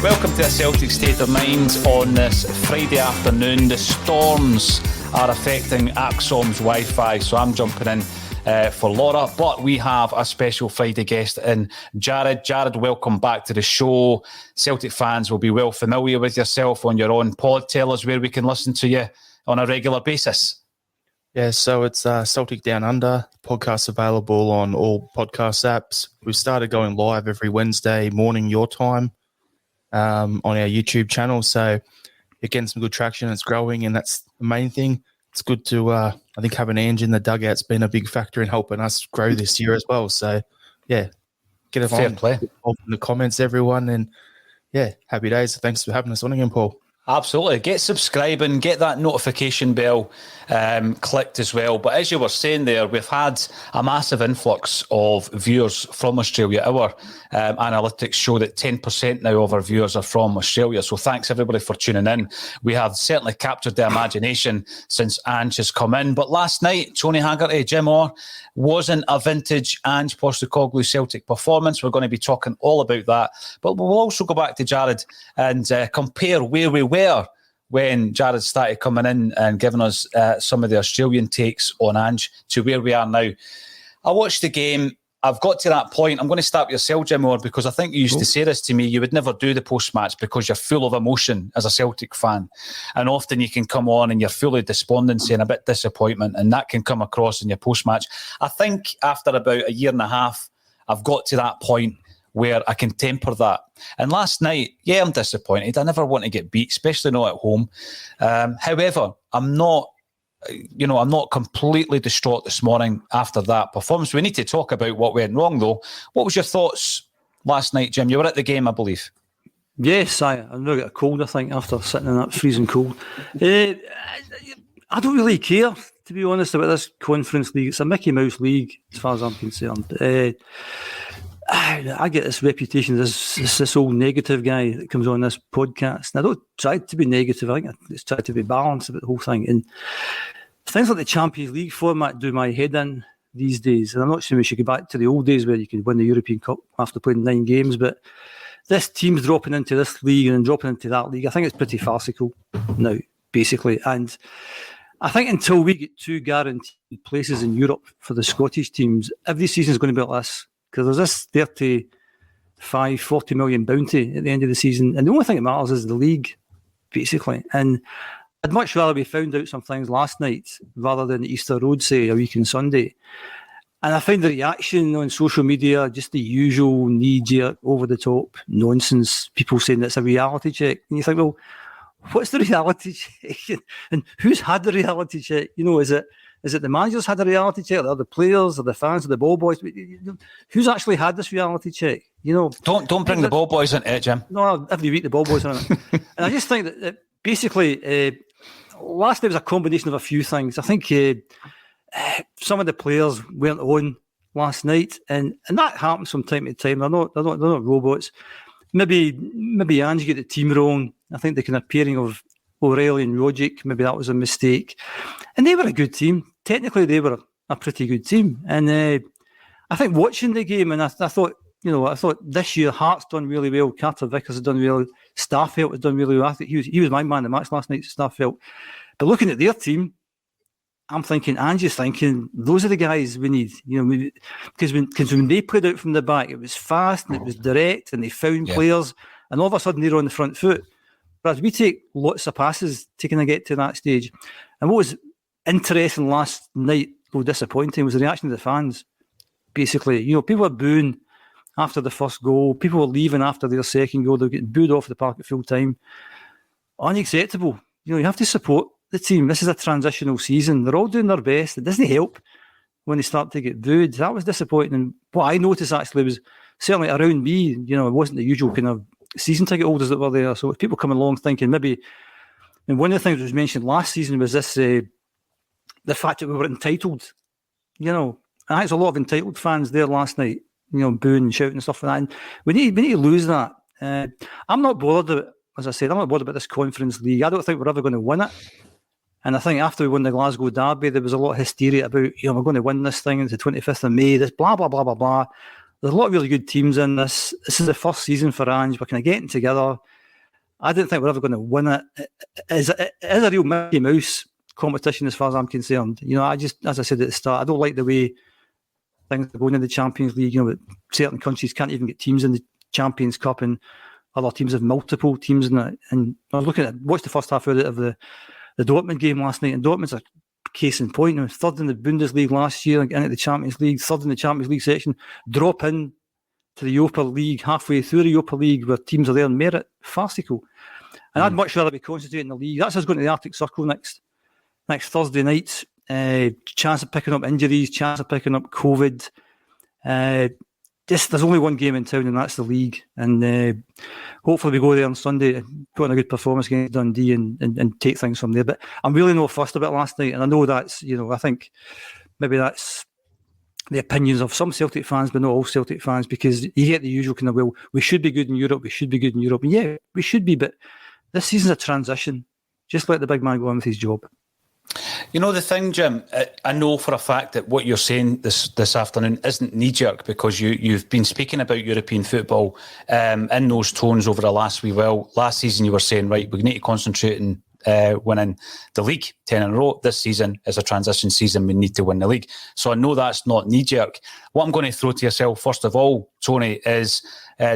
Welcome to a Celtic State of Mind on this Friday afternoon. The storms are affecting ACSOM's Wi-Fi, so I'm jumping in for Laura, but we have a special Friday guest in Jarrod. Jarrod, welcome back to the show. Celtic fans will be well familiar with yourself on your own pod. Tell us where we can listen to you on a regular basis. Yeah, so it's Celtic Down Under. Podcast available on all podcast apps. We've started going live every Wednesday morning your time on our YouTube channel. So you're getting some good traction. It's growing, and that's the main thing. It's good to, I think, having Ange in the dugout's been a big factor in helping us grow this year as well. So, yeah, get it Fair play. In the comments, everyone. And, yeah, happy days. Thanks for having us on again, Paul. Absolutely. Get subscribing, get that notification bell clicked as well. But as you were saying there, we've had a massive influx of viewers from Australia. Our analytics show that 10% now of our viewers are from Australia. So thanks everybody for tuning in. We have certainly captured the imagination since Ange has come in. But last night, Tony Haggerty, Jim Orr, wasn't a vintage Ange Postecoglou Celtic performance. We're going to be talking all about that. But we'll also go back to Jarrod and compare where we were when Jarrod started coming in and giving us some of the Australian takes on Ange to where we are now. I watched the game. I've got to that point. I'm going to start with yourself, Jim Orr, because I think you used to say this to me. You would never do the post-match because you're full of emotion as a Celtic fan. And often you can come on and you're full of despondency and a bit disappointment, and that can come across in your post-match. I think after about a year and a half, I've got to that point where I can temper that. And last night, yeah, I'm disappointed. I never want to get beat, especially not at home. However, I'm not completely distraught this morning after that performance. We need to talk about what went wrong, though. What was your thoughts last night, Jim? You were at the game, I believe. Yes, I now got a cold, I think, after sitting in that freezing cold. I don't really care, to be honest, about this Conference League. It's a Mickey Mouse league, as far as I'm concerned. I get this reputation as this old negative guy that comes on this podcast. And I don't try to be negative. I think I just try to be balanced about the whole thing. And things like the Champions League format do my head in these days. And I'm not saying we should go back to the old days where you could win the European Cup after playing 9 games. But this team's dropping into this league and then dropping into that league. I think it's pretty farcical now, basically. And I think until we get 2 guaranteed places in Europe for the Scottish teams, every season is going to be like this. Because there's this 35, 40 million bounty at the end of the season. And the only thing that matters is the league, basically. And I'd much rather we found out some things last night rather than Easter Road, say, a week on Sunday. And I find the reaction on social media, just the usual knee-jerk, over-the-top nonsense, people saying it's a reality check. And you think, well, what's the reality check? And who's had the reality check? You know, is it the managers had a reality check, or the players, or the fans, or the ball boys? Who's actually had this reality check? You know, don't bring the ball boys into it, Jim. No, every week the ball boys are in it. And I just think that basically last night was a combination of a few things. I think some of the players weren't on last night, and that happens from time to time. They're not robots. Maybe Ange get the team wrong. I think the kind of pairing of O'Reilly and Rogic, maybe that was a mistake. And they were a good team. Technically, they were a pretty good team. And I think watching the game, and I thought this year Hart's done really well. Carter Vickers has done really well. Starfelt has done really well. I think he was my man of the match last night, Starfelt. But looking at their team, I'm thinking, Ange's thinking, those are the guys we need. You know, because when they played out from the back, it was fast and it was direct, and they found players, and all of a sudden they're on the front foot. Whereas we take lots of passes to kind of get to that stage. And what was interesting last night, though disappointing, was the reaction of the fans. Basically, you know, people were booing after the first goal. People were leaving after their second goal. They were getting booed off the park at full time. Unacceptable. You know, you have to support the team. This is a transitional season. They're all doing their best. It doesn't help when they start to get booed. That was disappointing. And what I noticed actually was certainly around me, you know, it wasn't the usual kind of season ticket holders that were there. So people coming along thinking maybe, and one of the things that was mentioned last season was this, the fact that we were entitled, you know, and I think there's a lot of entitled fans there last night, you know, booing and shouting and stuff like that. And we need to lose that. I'm not bothered, as I said, I'm not bothered about this Conference League. I don't think we're ever going to win it. And I think after we won the Glasgow Derby, there was a lot of hysteria about, you know, we're going to win this thing. It's the 25th of May, this blah, blah, blah, blah, blah. there's a lot of really good teams in this. This is the first season for Ange. We're kind of getting together. I didn't think we're ever going to win it. It is a real Mickey Mouse competition as far as I'm concerned. You know, as I said at the start, I don't like the way things are going in the Champions League. You know, certain countries can't even get teams in the Champions Cup, and other teams have multiple teams in it. And I was looking at watched the first half of the Dortmund game last night, and Dortmund's a case in point. You know, third in the Bundesliga last year, into the Champions League, third in the Champions League section, drop in to the Europa League halfway through the Europa League where teams are there in merit. Farcical. And I'd much rather be concentrating in the league. That's us going to the Arctic Circle next Thursday night. Chance of picking up injuries, chance of picking up COVID. There's only one game in town, and that's the league. And hopefully we go there on Sunday and put in a good performance against Dundee and take things from there. But I'm really not fussed about last night, and I know that's, you know, I think maybe that's the opinions of some Celtic fans, but not all Celtic fans, because you get the usual kind of, well, we should be good in Europe, we should be good in Europe. And yeah, we should be, but this season's a transition. Just let the big man go on with his job. You know the thing, Jim, I know for a fact that what you're saying this afternoon isn't knee-jerk, because you've been speaking about European football in those tones over the last wee while. Last season you were saying, right, we need to concentrate on winning the league 10 in a row. This season is a transition season, we need to win the league. So I know that's not knee-jerk. What I'm going to throw to yourself, first of all, Tony, is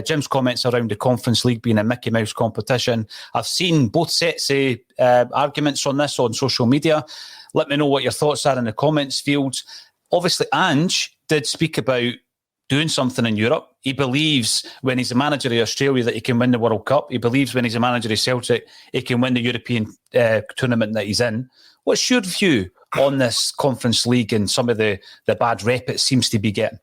Jim's comments around the Conference League being a Mickey Mouse competition. I've seen both sets of arguments on this on social media. Let me know what your thoughts are in the comments field. Obviously, Ange did speak about doing something in Europe. He believes when he's a manager of Australia that he can win the World Cup. He believes when he's a manager of Celtic, he can win the European tournament that he's in. What's your view on this Conference League and some of the bad rep it seems to be getting?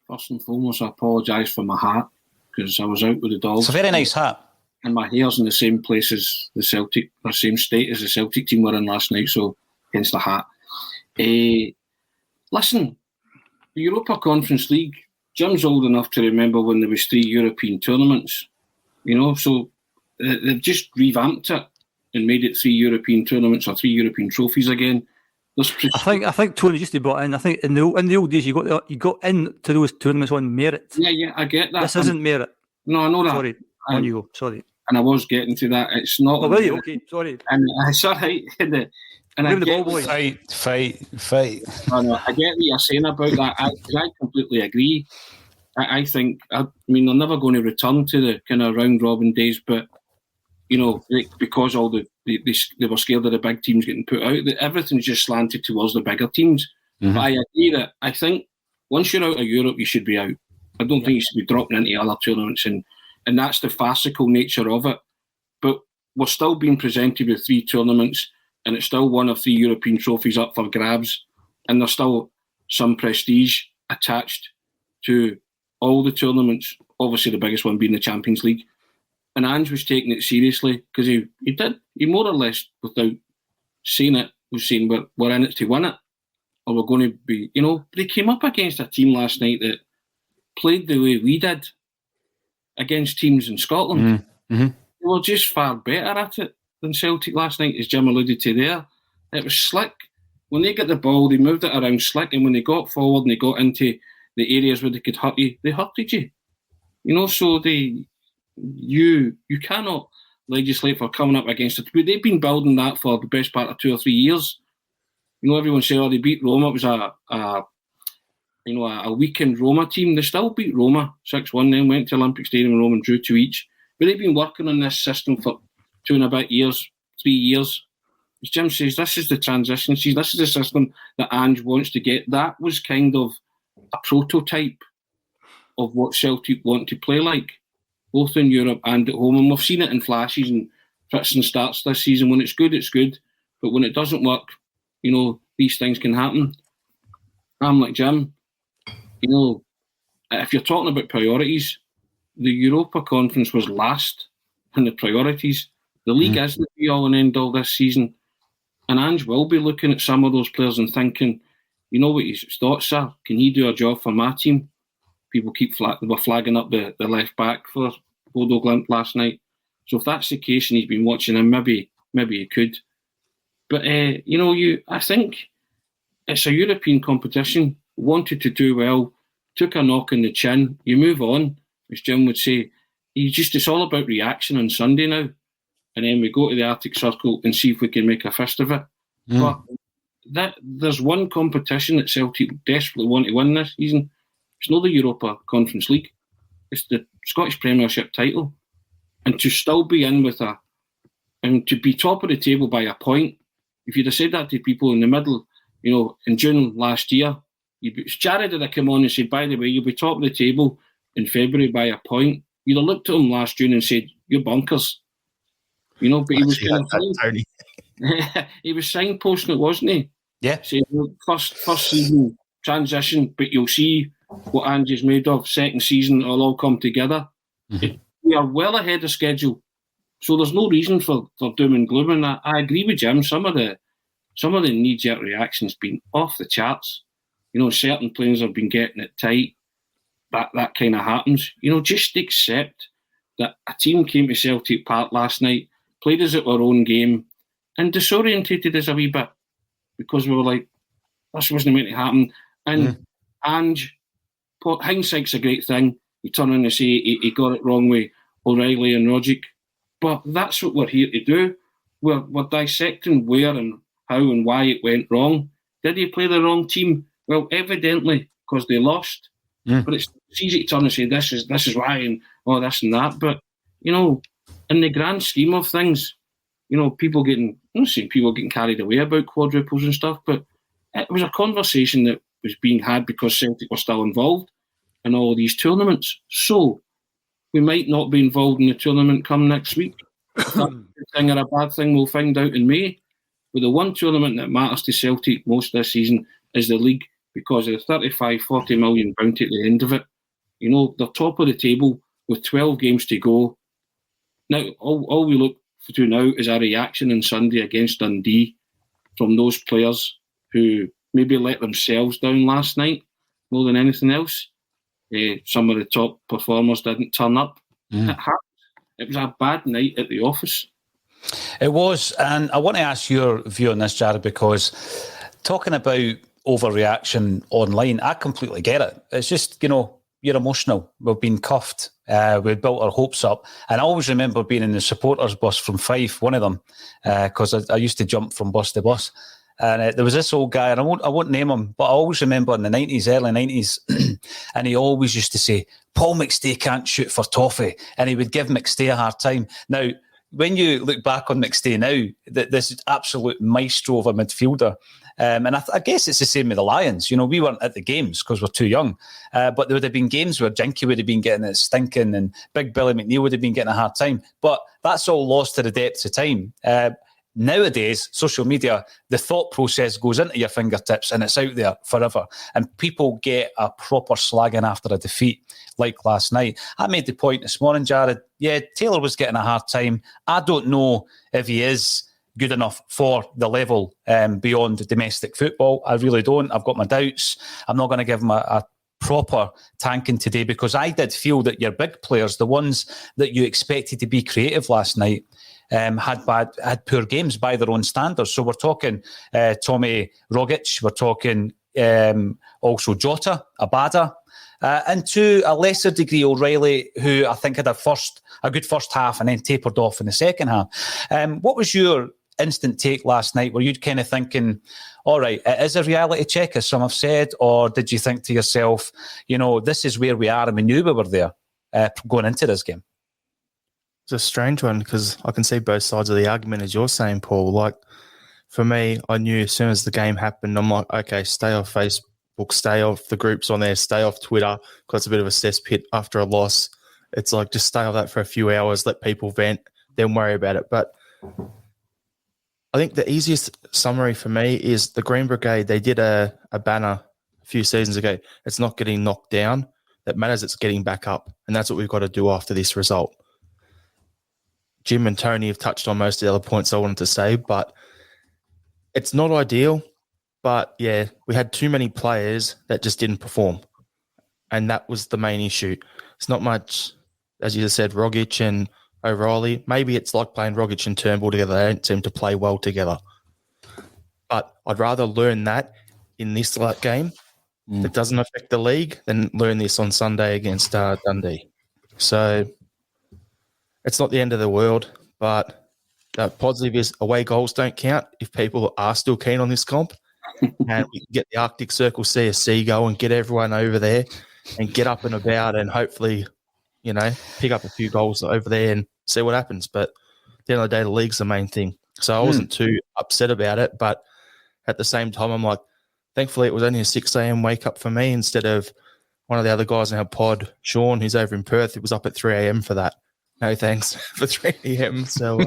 First and foremost, I apologise for my hat, because I was out with the dogs. It's a very nice hat. And my hair's in the same place as the Celtic, or same state as the Celtic team were in last night, so hence the hat. Listen, the Europa Conference League, Jim's old enough to remember when there was 3 European tournaments, you know, so they've just revamped it and made it 3 European tournaments or 3 European trophies again. I think Tony just brought in. I think in the old days you got into those tournaments on merit. Yeah, I get that. This isn't merit. No, I know that. Sorry, on you go. Sorry. And I was getting to that. It's not. Oh, will you? Okay, sorry. And it's all right. And I the ball boy. Fight. I get what you're saying about that. I completely agree. I think, I mean, they're never going to return to the kind of round robin days, but you know, because all they were scared of the big teams getting put out, that everything's just slanted towards the bigger teams. Mm-hmm. But I agree that I think once you're out of Europe, you should be out. I don't think you should be dropping into other tournaments, and that's the farcical nature of it. But we're still being presented with 3 tournaments, and it's still 1 of 3 European trophies up for grabs, and there's still some prestige attached to all the tournaments, obviously the biggest one being the Champions League. And Ange was taking it seriously, because he more or less, without saying it, was saying we're in it to win it, or we're going to be, you know. But he came up against a team last night that played the way we did against teams in Scotland. Mm-hmm. They were just far better at it than Celtic last night, as Jim alluded to there. It was slick. When they got the ball, they moved it around slick, and when they got forward and they got into the areas where they could hurt you, they hurted you. You know, so you cannot legislate for coming up against it. They've been building that for the best part of 2 or 3 years. You know, everyone said, they beat Roma. It was a weakened Roma team. They still beat Roma 6-1, then went to Olympic Stadium and Roma and drew 2 each. But they've been working on this system for 2 and a bit years, 3 years. As Jim says, this is the transition season. This is the system that Ange wants to get. That was kind of a prototype of what Celtic want to play like, both in Europe and at home. And we've seen it in flashes and fits and starts this season. When it's good, it's good. But when it doesn't work, you know, these things can happen. I'm like Jim. You know, if you're talking about priorities, the Europa Conference was last in the priorities. The league is the be-all and end-all this season. And Ange will be looking at some of those players and thinking, you know what his thoughts are? Can he do a job for my team? People were flagging up the left back for Bodø Glimt last night. So if that's the case and he's been watching him, maybe he could. But, I think it's a European competition. Wanted to do well. took a knock in the chin, you move on, as Jim would say. It's all about reaction on Sunday now. And then we go to the Arctic Circle and see if we can make a fist of it. But there's one competition that Celtic desperately want to win this season. It's not the Europa Conference League. It's the Scottish Premiership title. And to still be in with and to be top of the table by a point, if you'd have said that to people in the middle, in June last year, Jarrod had come on and said, by the way, you'll be top of the table in February by a point. You'd have looked at him last June and said, you're bonkers. But he was he was signposting it, wasn't he? Yeah. Saying, first season transition, but you'll see what Ange's made of. Second season, it'll all come together. We are well ahead of schedule, so there's no reason for doom and gloom. And I agree with Jim. Some of the knee-jerk reactions been off the charts. Certain players have been getting it tight. That kind of happens. Just accept that a team came to Celtic Park last night, played us at our own game, and disorientated us a wee bit because we were like, this wasn't meant to happen. And Ange, hindsight's a great thing. You turn around and say he got it wrong with O'Reilly and Rogic. But that's what we're here to do. We're dissecting where and how and why it went wrong. Did he play the wrong team? Well, evidently, because they lost. But it's easy to turn and say, this is why, and this and that. But, in the grand scheme of things, people getting carried away about quadruples and stuff, but it was a conversation that was being had because Celtic were still involved in all of these tournaments. So we might not be involved in the tournament come next week. That's a good thing or a bad thing, we'll find out in May. But the one tournament that matters to Celtic most this season is the league, because of the 35, 40 million bounty at the end of it. They're top of the table with 12 games to go. Now, all we look to now is a reaction on Sunday against Dundee from those players who maybe let themselves down last night more than anything else. Some of the top performers didn't turn up. It happened. It was a bad night at the office. It was, and I want to ask your view on this, Jarrod, because talking about overreaction online, I completely get it. It's just, you're emotional. We've been cuffed. We've built our hopes up. And I always remember being in the supporters bus from Fife, one of them, because I used to jump from bus to bus. And there was this old guy, and I won't name him, but I always remember in the 90s, early 90s, and he always used to say, Paul McStay can't shoot for toffee. And he would give McStay a hard time. Now, when you look back on McStay now, this absolute maestro of a midfielder. And I guess it's the same with the Lions. We weren't at the games because we're too young. But there would have been games where Jinky would have been getting it stinking and Big Billy McNeil would have been getting a hard time. But that's all lost to the depths of time. Nowadays, social media, the thought process goes into your fingertips and it's out there forever. And people get a proper slagging after a defeat like last night. I made the point this morning, Jarrod. Yeah, Taylor was getting a hard time. I don't know if he is good enough for the level beyond domestic football. I really don't. I've got my doubts. I'm not going to give him a proper tanking today because I did feel that your big players, the ones that you expected to be creative last night, had poor games by their own standards. So we're talking Tommy Rogic, we're talking also Jota, Abada, and to a lesser degree O'Reilly, who I think had a good first half and then tapered off in the second half. What was your instant take last night? Were you kind of thinking, all right, it is a reality check, as some have said, or did you think to yourself, this is where we are and we knew we were there going into this game? It's a strange one because I can see both sides of the argument, as you're saying, Paul. Like, for me, I knew as soon as the game happened, I'm like, okay, stay off Facebook, stay off the groups on there, stay off Twitter, because it's a bit of a cesspit after a loss. It's like, just stay off that for a few hours, let people vent, then worry about it. But I think the easiest summary for me is the Green Brigade. They did a banner a few seasons ago. It's not getting knocked down. That matters, it's getting back up. And that's what we've got to do after this result. Jim and Tony have touched on most of the other points I wanted to say, but it's not ideal. But, yeah, we had too many players that just didn't perform. And that was the main issue. It's not much, as you just said, Rogic and O'Reilly. Maybe it's like playing Rogic and Turnbull together. They don't seem to play well together. But I'd rather learn that in this game If it doesn't affect the league, then learn this on Sunday against Dundee. So it's not the end of the world, but the positive is away goals don't count if people are still keen on this comp. And we can get the Arctic Circle CSC going, get everyone over there and get up and about and hopefully, pick up a few goals over there and see what happens. But at the end of the day, the league's the main thing. So I wasn't too upset about it, but at the same time, I'm like, thankfully it was only a 6 a.m. wake up for me instead of one of the other guys in our pod, Sean, who's over in Perth. It was up at 3 a.m. for that. No thanks for 3 a.m. So,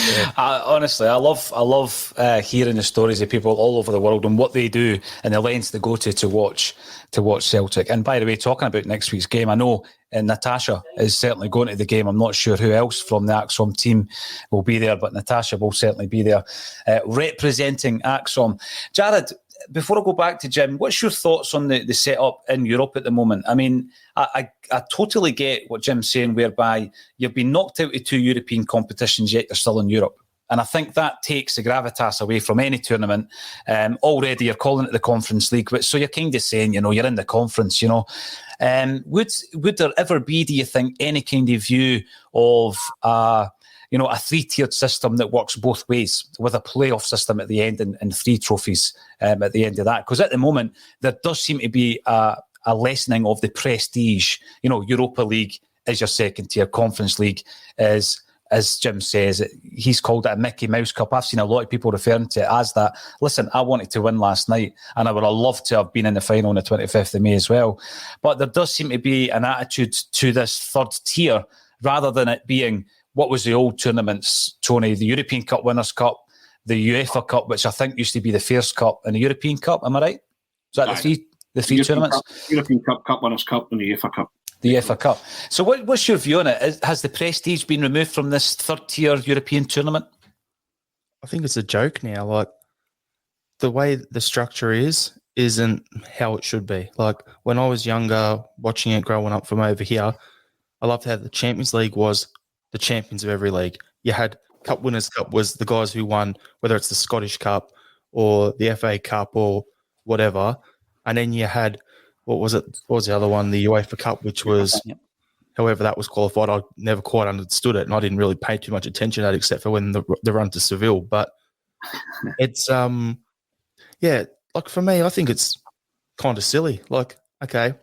yeah. Honestly, I love hearing the stories of people all over the world and what they do and the lengths they go to watch Celtic. And by the way, talking about next week's game, I know Natasha is certainly going to the game. I'm not sure who else from the ACSOM team will be there, but Natasha will certainly be there representing ACSOM. Jarrod, before I go back to Jim, what's your thoughts on the setup in Europe at the moment? I mean, I totally get what Jim's saying, whereby you've been knocked out of 2 European competitions, yet you're still in Europe. And I think that takes the gravitas away from any tournament. Already you're calling it the Conference League, so you're kind of saying, you're in the conference, Would there ever be, do you think, any kind of view of a 3-tiered system that works both ways with a playoff system at the end and 3 trophies at the end of that? Because at the moment, there does seem to be a lessening of the prestige. Europa League is your second tier. Conference League is, as Jim says, he's called it a Mickey Mouse Cup. I've seen a lot of people referring to it as that. Listen, I wanted to win last night and I would have loved to have been in the final on the 25th of May as well. But there does seem to be an attitude to this third tier rather than it being what was the old tournaments, Tony, the European Cup Winners' Cup, the UEFA Cup, which I think used to be the Fairs Cup, and the European Cup, am I right? Is that the three tournaments? European Cup, Cup Winners' Cup, and the UEFA Cup. The UEFA Cup. So what's your view on it? Has the prestige been removed from this third-tier European tournament? I think it's a joke now. Like, the way the structure isn't how it should be. Like, when I was younger, watching it growing up from over here, I loved how the Champions League was the champions of every league. You had Cup Winners' Cup was the guys who won, whether it's the Scottish Cup or the FA Cup or whatever. And then you had, what was the other one? The UEFA Cup, which was, however that was qualified. I never quite understood it, and I didn't really pay too much attention to it except for when the run to Seville. But it's, like for me, I think it's kind of silly. Like, okay,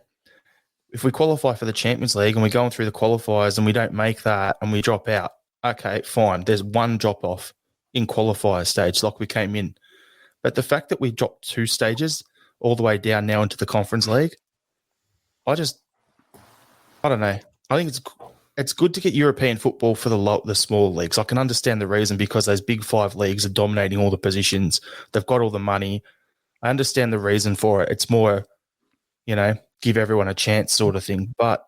if we qualify for the Champions League and we're going through the qualifiers and we don't make that and we drop out, okay, fine. There's one drop-off in qualifier stage like we came in. But the fact that we dropped 2 stages all the way down now into the Conference League, I don't know. I think it's good to get European football for the small leagues. I can understand the reason because those big 5 leagues are dominating all the positions. They've got all the money. I understand the reason for it. It's more, give everyone a chance sort of thing. But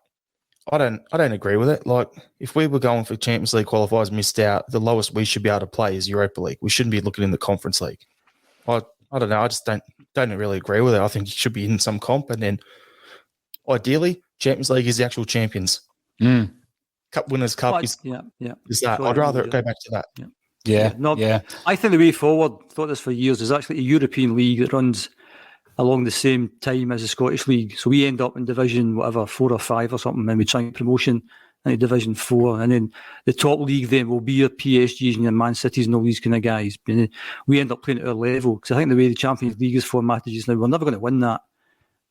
I don't agree with it. Like, if we were going for Champions League qualifiers, missed out, the lowest we should be able to play is Europa League. We shouldn't be looking in the Conference League. I don't know. I just don't really agree with it. I think it should be in some comp, and then ideally, Champions League is the actual champions. Cup Winners' Cup is that. I'd rather go back to that. Yeah. I think the way forward, thought this for years, is actually a European league that runs along the same time as the Scottish League. So we end up in Division 4 or 5 or something, and we try promotion into Division 4, and then the top league then will be your PSGs and your Man Cities and all these kind of guys. And we end up playing at our level, because I think the way the Champions League is formatted just now, we're never going to win that.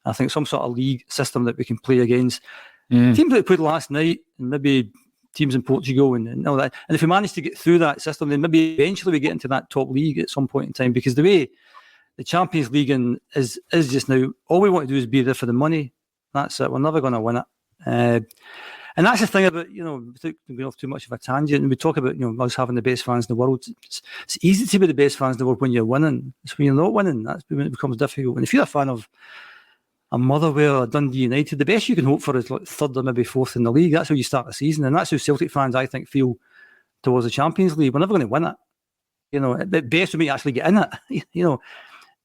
I think some sort of league system that we can play against teams that played last night, and maybe teams in Portugal and all that. And if we manage to get through that system, then maybe eventually we get into that top league at some point in time, because the way the Champions League is just now, all we want to do is be there for the money. That's it. We're never going to win it. And that's the thing about, without going off too much of a tangent, and we talk about, us having the best fans in the world. It's easy to be the best fans in the world when you're winning. It's when you're not winning, that's when it becomes difficult. And if you're a fan of a Motherwell or Dundee United, the best you can hope for is like 3rd or maybe 4th in the league. That's how you start the season. And that's how Celtic fans, I think, feel towards the Champions League. We're never going to win it. At best, we may actually get in it.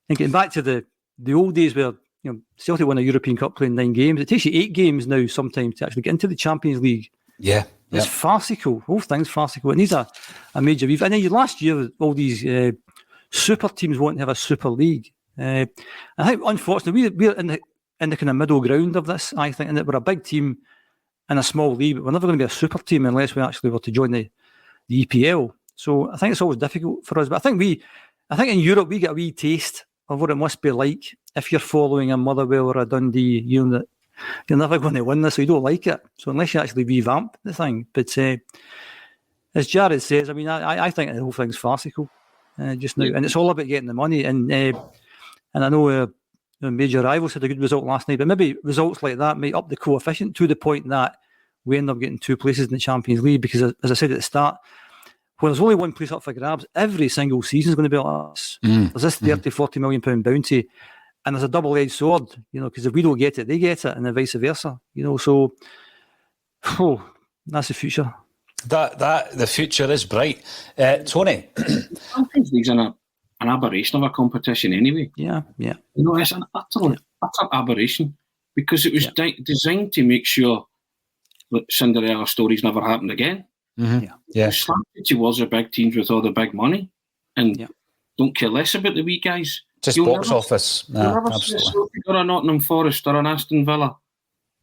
And getting back to the old days where, Celtic won a European Cup playing 9 games. It takes you 8 games now sometimes to actually get into the Champions League. Yeah. It's farcical. Whole thing's farcical. It needs a major review. And then last year, all these super teams wanting to have a super league. I think, unfortunately, we're in the kind of middle ground of this, I think, and that we're a big team in a small league, but we're never going to be a super team unless we actually were to join the EPL. So I think it's always difficult for us. But I think in Europe, we get a wee taste of what it must be like if you're following a Motherwell or a Dundee, you know that you're never going to win this, so you don't like it. So unless you actually revamp the thing. But as Jarrod says, I mean, I think the whole thing's farcical just now. And it's all about getting the money. And I know major rivals had a good result last night, but maybe results like that might up the coefficient to the point that we end up getting 2 places in the Champions League. Because as I said at the start, when there's only one place up for grabs, every single season is going to be like this. There's this 30, 40 million pound bounty, and there's a double-edged sword, because if we don't get it, they get it, and then vice versa, so that's the future. That the future is bright. Tony? Champions League's an aberration of a competition anyway. Yeah. It's an utter aberration, because it was designed to make sure that Cinderella stories never happened again. Mm-hmm. Yeah. Slanted towards the big teams with all the big money, and don't care less about the wee guys. Just box office. You'll never see a Celtic or a Nottingham Forest or an Aston Villa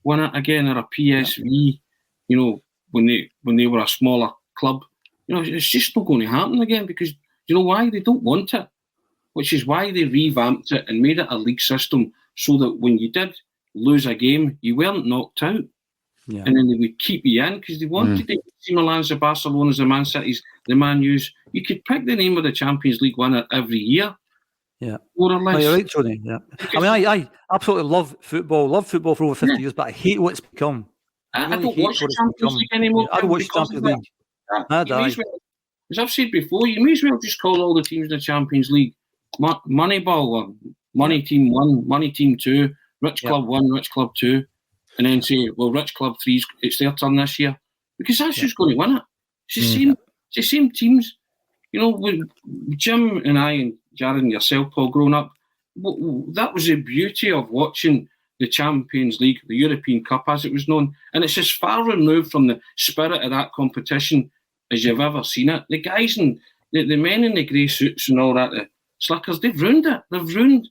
win it again, or a PSV. When they were a smaller club, it's just not going to happen again, because you know why? They don't want it, which is why they revamped it and made it a league system, so that when you did lose a game, you weren't knocked out. Yeah. And then they would keep you in, because they wanted the AC Milans, the Barcelonas, the Man Cities, the Man U's. You could pick the name of the Champions League winner every year. Yeah. More or less. No, you're right, Tony. Yeah. I mean, I absolutely love football for over 50 years, but I hate what it's become. I don't watch the Champions League anymore. I don't watch the Champions League. As I've said before, you may as well just call all the teams in the Champions League Moneyball, or Money Team 1, Money Team 2, Rich Club 1, Rich Club 2. And then say, well, Rich Club 3's, it's their turn this year. Because that's who's going to win it. It's the same teams. When Jim and I and Jarrod and yourself, Paul, growing up, that was the beauty of watching the Champions League, the European Cup as it was known. And it's as far removed from the spirit of that competition as you've ever seen it. The guys and the men in the grey suits and all that, the slickers, they've ruined it. They've ruined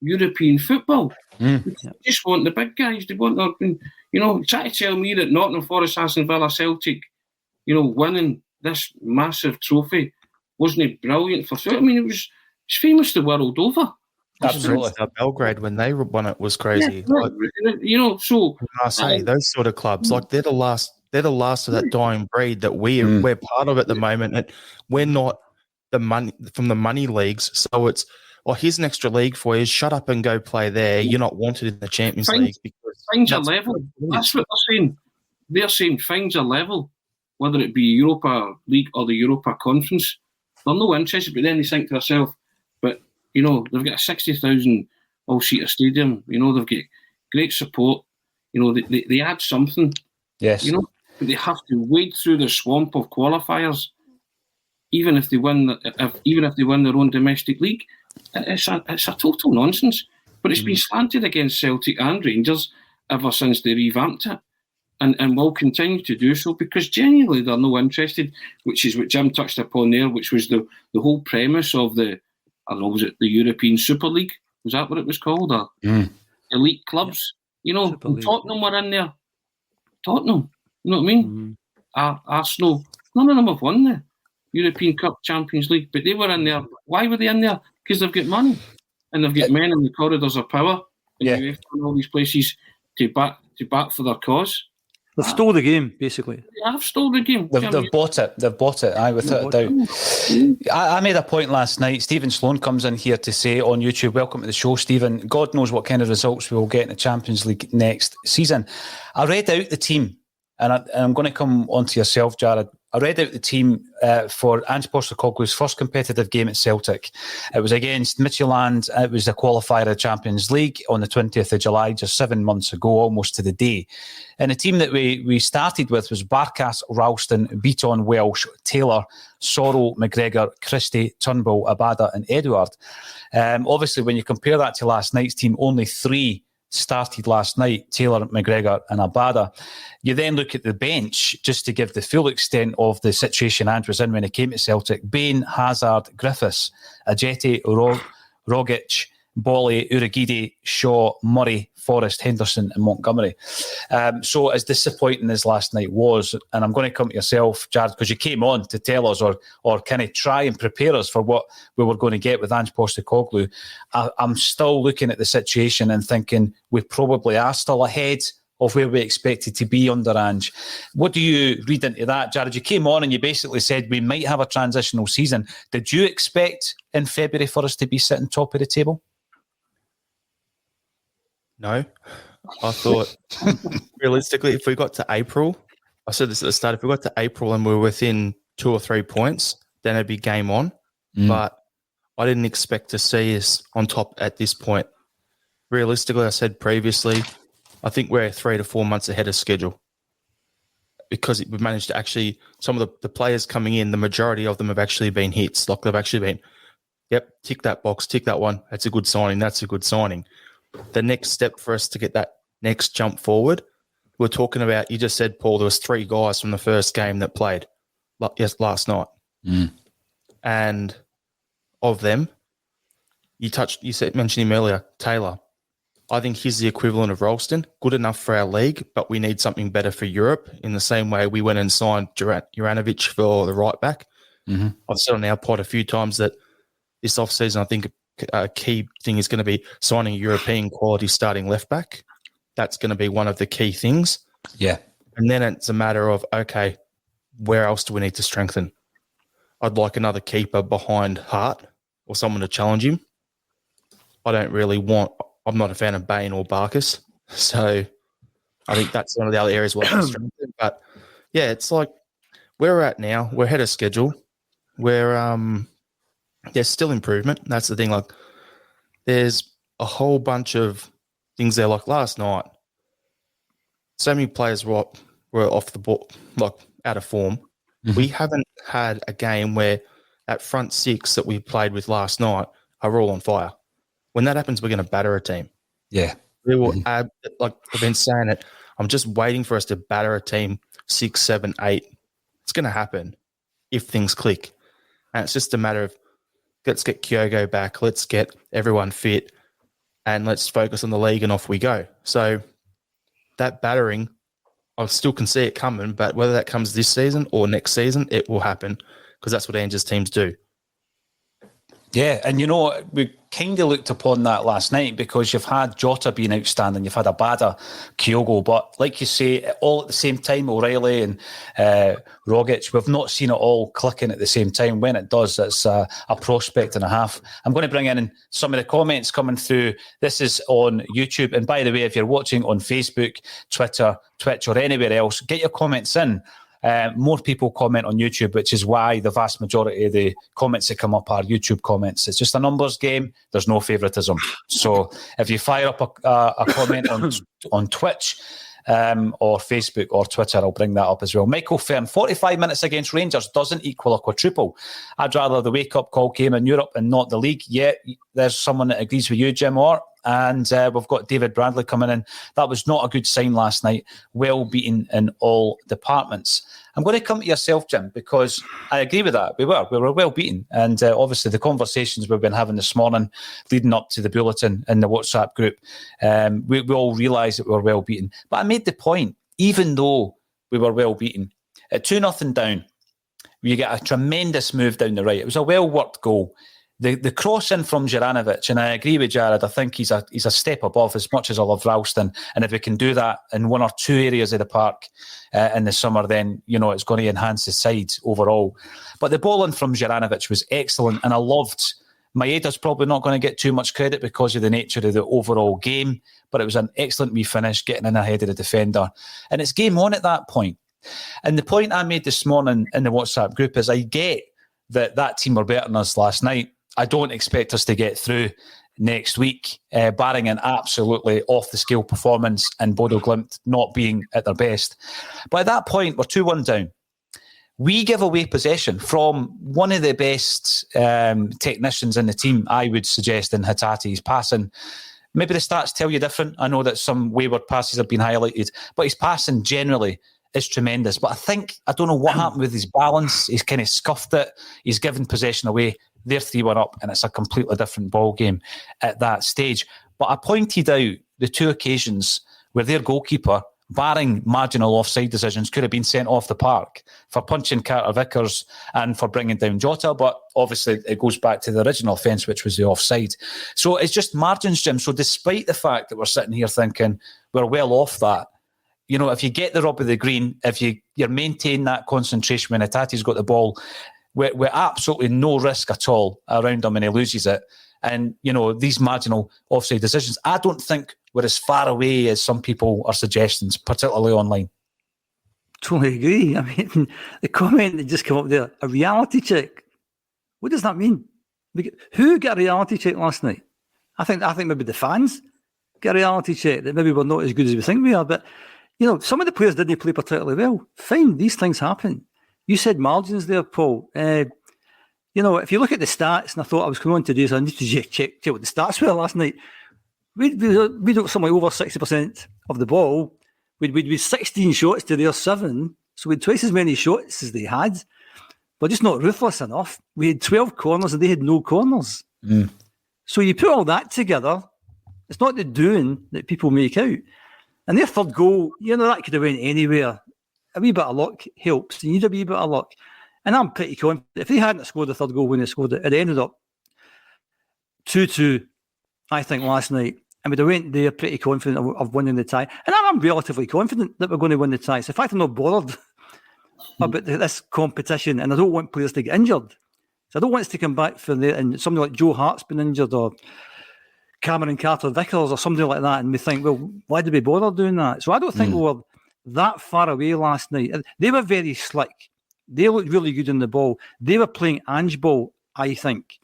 European football. They just want the big guys. They want try to tell me that Nottingham Forest, Aston Villa, Celtic, winning this massive trophy wasn't it brilliant for football? I mean, it's famous the world over. Absolutely. Belgrade, when they won it, was crazy. Yeah, so Marseille, those sort of clubs, like they're the last of that dying breed that we're part of at the moment. And we're not the money from the money leagues, so it's. Well, here's an extra league for you. Shut up and go play there. You're not wanted in the Champions League. Find your level. That's what they're saying. They're saying find your level, whether it be Europa League or the Europa Conference. They're no interested, but then they think to themselves, but, they've got a 60,000 all-seater stadium. They've got great support. They add something. Yes. But they have to wade through the swamp of qualifiers, even if they win their own domestic league. It's a total nonsense, but it's been slanted against Celtic and Rangers ever since they revamped it, and will continue to do so, because genuinely they're no interested, which is what Jim touched upon there, which was the whole premise of was it the European Super League? Was that what it was called? Or elite clubs? Tottenham were in there. Tottenham, you know what I mean? Arsenal, none of them have won the European Cup, Champions League, but they were in there. Why were they in there? Because they've got money, and they've got men in the corridors of power, and all these places to back for their cause. They've stole the game, basically. They have stole the game. They've bought it. They've bought it. Without a doubt. I made a point last night. Stephen Sloan comes in here to say on YouTube, welcome to the show, Stephen. God knows what kind of results we will get in the Champions League next season. I read out the team, and I'm going to come on to yourself, Jarrod. I read out the team for Ange Postecoglou's first competitive game at Celtic. It was against Midtjylland. It was a qualifier of Champions League on the 20th of July, just 7 months ago, almost to the day. And the team that we started with was Barkas, Ralston, Beaton, Welsh, Taylor, Sorrell, McGregor, Christie, Turnbull, Abada and Edouard. Obviously, when you compare that to last night's team, only 3 started last night, Taylor, McGregor and Abada. You then look at the bench, just to give the full extent of the situation Ange was in when he came to Celtic. Bain, Hazard, Griffiths, Ajeti, Rogic, Bolly, Urugide, Shaw, Murray, Forrest, Henderson and Montgomery. So as disappointing as last night was, and I'm going to come to yourself, Jarrod, because you came on to tell us or kind of try and prepare us for what we were going to get with Ange Postecoglou. I'm still looking at the situation and thinking we probably are still ahead of where we expected to be under Ange. What do you read into that, Jarrod? You came on and you basically said we might have a transitional season. Did you expect in February for us to be sitting top of the table? No. I thought, realistically, if we got to April, I said this at the start, if we got to April and we were within 2 or 3 points, then it'd be game on. But I didn't expect to see us on top at this point. Realistically, I said previously, I think we're 3 to 4 months ahead of schedule because we've managed to actually, some of the players coming in, the majority of them have actually been hits. Like they've actually been, yep, tick that box, tick that one. That's a good signing. That's a good signing. The next step for us to get that next jump forward, we're talking about, you just said, Paul, there was 3 guys from the first game that played last night. And of them, mentioned him earlier, Taylor. I think he's the equivalent of Ralston. Good enough for our league, but we need something better for Europe in the same way we went and signed Juranovic for the right back. I've said on our pod a few times that this offseason, I think a key thing is going to be signing a European quality starting left back. That's going to be one of the key things. Yeah. And then it's a matter of, okay, where else do we need to strengthen? I'd like another keeper behind Hart or someone to challenge him. I'm not a fan of Bain or Barkas. So I think that's one of the other areas where I can strengthen. But yeah, it's like where we're at now, we're ahead of schedule. There's still improvement. That's the thing. Like, there's a whole bunch of things there. Like last night, so many players were off the ball, like out of form. We haven't had a game where that front 6 that we played with last night are all on fire. When that happens, we're going to batter a team. Yeah. We will add, like I've been saying it, I'm just waiting for us to batter a team 6, 7, 8. It's going to happen if things click. And it's just a matter of, let's get Kyogo back. Let's get everyone fit and let's focus on the league and off we go. So that battering, I still can see it coming, but whether that comes this season or next season, it will happen because that's what Ange's teams do. Yeah, and we kind of looked upon that last night because you've had Jota being outstanding, you've had Abada, Kyogo, but like you say, all at the same time, O'Reilly and Rogic, we've not seen it all clicking at the same time. When it does, it's a prospect and a half. I'm going to bring in some of the comments coming through. This is on YouTube, and by the way, if you're watching on Facebook, Twitter, Twitch, or anywhere else, get your comments in. More people comment on YouTube, which is why the vast majority of the comments that come up are YouTube comments. It's just a numbers game. There's no favouritism. So if you fire up a comment on Twitch or Facebook or Twitter, I'll bring that up as well. Michael Fern, 45 minutes against Rangers doesn't equal a quadruple. I'd rather the wake-up call came in Europe and not the league. Yeah, there's someone that agrees with you, Jim Orr. And we've got David Bradley coming in. That was not a good sign last night. Well beaten in all departments. I'm going to come to yourself, Jim, because I agree with that. We were well beaten. And obviously the conversations we've been having this morning leading up to the Bulletin in the WhatsApp group, we all realised that we were well beaten. But I made the point, even though we were well beaten, at 2-0 down, you get a tremendous move down the right. It was a well-worked goal. The cross in from Juranovic, and I agree with Jarrod, I think he's a step above as much as I love Ralston. And if we can do that in 1 or 2 areas of the park in the summer, then, it's going to enhance the side overall. But the ball in from Juranovic was excellent, and I loved Maeda's probably not going to get too much credit because of the nature of the overall game, but it was an excellent wee finish, getting in ahead of the defender. And it's game on at that point. And the point I made this morning in the WhatsApp group is I get that team were better than us last night. I don't expect us to get through next week, barring an absolutely off-the-scale performance and Bodø Glimt not being at their best. But at that point, we're 2-1 down. We give away possession from one of the best technicians in the team, I would suggest, in Hatate's passing. Maybe the stats tell you different. I know that some wayward passes have been highlighted, but his passing generally is tremendous. But I don't know what happened with his balance. He's kind of scuffed it. He's given possession away. they're 3-1 up, and it's a completely different ball game at that stage. But I pointed out the 2 occasions where their goalkeeper, barring marginal offside decisions, could have been sent off the park for punching Carter Vickers and for bringing down Jota. But obviously it goes back to the original offence, which was the offside. So it's just margins, Jim. So despite the fact that we're sitting here thinking we're well off that, you know, if you get the rub of the green, if you maintain that concentration when Atati's got the ball, with absolutely no risk at all around him and he loses it. And, you know, these marginal offside decisions, I don't think we're as far away as some people are suggesting, particularly online. Totally agree. I mean, the comment that just came up there, a reality check. What does that mean? Who got a reality check last night? I think maybe the fans get a reality check, that maybe we're not as good as we think we are. But, you know, some of the players didn't play particularly well. Fine, these things happen. You said margins there, Paul. You know, if you look at the stats, and I thought I was coming on today, so I need to check what the stats were last night. We got something like over 60% of the ball. We'd 16 shots to their 7, so we had twice as many shots as they had. But just not ruthless enough. We had 12 corners and they had no corners. So you put all that together, it's not the doing that people make out. And their third goal, you know, that could have went anywhere. A wee bit of luck helps. You need a wee bit of luck. And I'm pretty confident if they hadn't scored the third goal when they scored it, it ended up 2-2, I think, last night. And we'd have went there pretty confident of winning the tie. And I'm relatively confident that we're going to win the tie. So in fact, I'm not bothered about this competition, and I don't want players to get injured. So I don't want us to come back from there and somebody like Joe Hart's been injured, or Cameron Carter-Vickers or somebody like that, and we think, well, why did we bother doing that? So I don't think we were that far away last night. They were very slick. They looked really good in the ball. They were playing Ange ball, I think.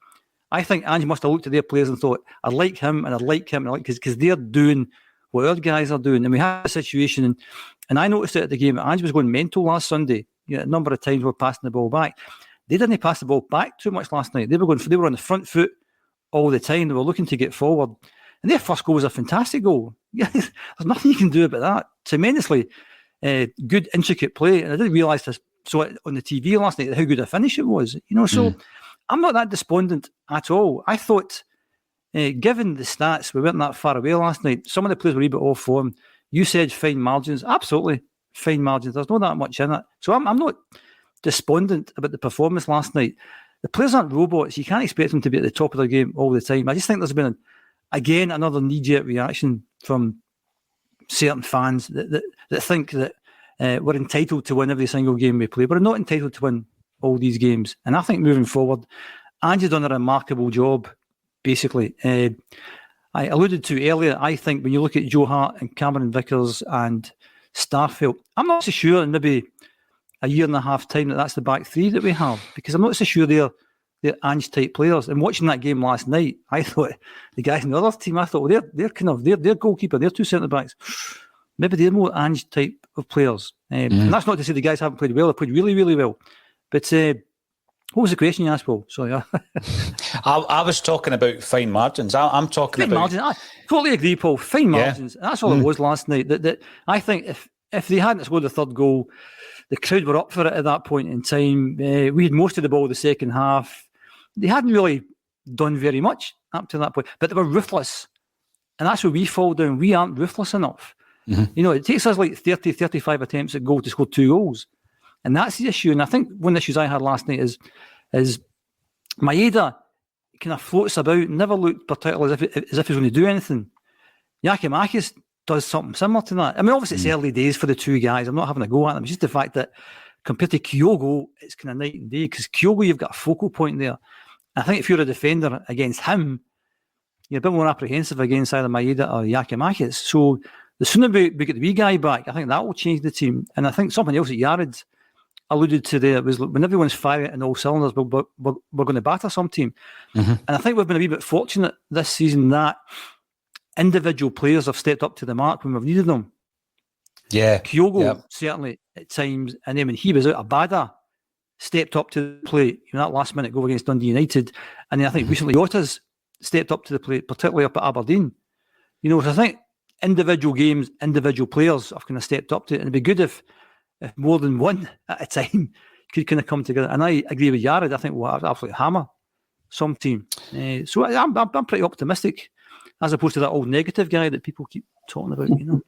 I think Ange must have looked at their players and thought, I like him and I like him, because they're doing what our guys are doing. And we had a situation, and I noticed it at the game, Ange was going mental last Sunday. You know, a number of times we were passing the ball back. They didn't pass the ball back too much last night. They were on the front foot all the time. They were looking to get forward. And their first goal was a fantastic goal. Yeah, there's nothing you can do about that. Tremendously good, intricate play. And I didn't realise this. So on the TV last night, how good a finish it was. You know, so I'm not that despondent at all. I thought, given the stats, we weren't that far away last night. Some of the players were a wee bit off form. You said fine margins. Absolutely fine margins. There's not that much in it. So I'm not despondent about the performance last night. The players aren't robots. You can't expect them to be at the top of their game all the time. I just think there's been, again, another knee-jerk reaction from certain fans that think that we're entitled to win every single game we play. We're not entitled to win all these games. And I think moving forward, Ange has done a remarkable job, basically. I alluded to earlier, I think when you look at Joe Hart and Cameron Vickers and Starfelt, I'm not so sure in maybe a year and a half time that's the back three that we have, because I'm not so sure they're Ange-type players. And watching that game last night, I thought the guys in the other team, I thought, well, they're kind of, their goalkeeper, their 2 centre-backs, maybe they're more Ange type of players. And that's not to say the guys haven't played well. They played really, really well. But what was the question you asked, Paul? Sorry. I was talking about fine margins. I'm talking fine about... margins. I totally agree, Paul. Fine margins. And that's all it was last night. That I think if they hadn't scored the third goal, the crowd were up for it at that point in time. We had most of the ball the second half. They hadn't really done very much up to that point. But they were ruthless. And that's where we fall down. We aren't ruthless enough. You know, it takes us like 30, 35 attempts at goal to score 2 goals. And that's the issue. And I think one of the issues I had last night is Maeda kind of floats about, never looked particularly as if he's going to do anything. Yakimakis does something similar to that. I mean, obviously it's early days for the 2 guys. I'm not having a go at them. It's just the fact that compared to Kyogo, it's kind of night and day, because Kyogo, you've got a focal point there. I think if you're a defender against him, you're a bit more apprehensive against either Maeda or Yakimakis. So the sooner we get the wee guy back, I think that will change the team. And I think something else that Jarrod alluded to there was when everyone's firing in all cylinders, we're going to batter some team. And I think we've been a wee bit fortunate this season that individual players have stepped up to the mark when we've needed them. Yeah. Kyogo, certainly at times, and then when he was out, Abada stepped up to the plate. You know, that last minute goal against Dundee United. And then I think recently Jota's stepped up to the plate, particularly up at Aberdeen. You know, so I think individual games, individual players have kind of stepped up to it. And it'd be good if more than one at a time could kind of come together. And I agree with Jarrod. I think we'll absolutely hammer some team. So I'm pretty optimistic, as opposed to that old negative guy that people keep talking about.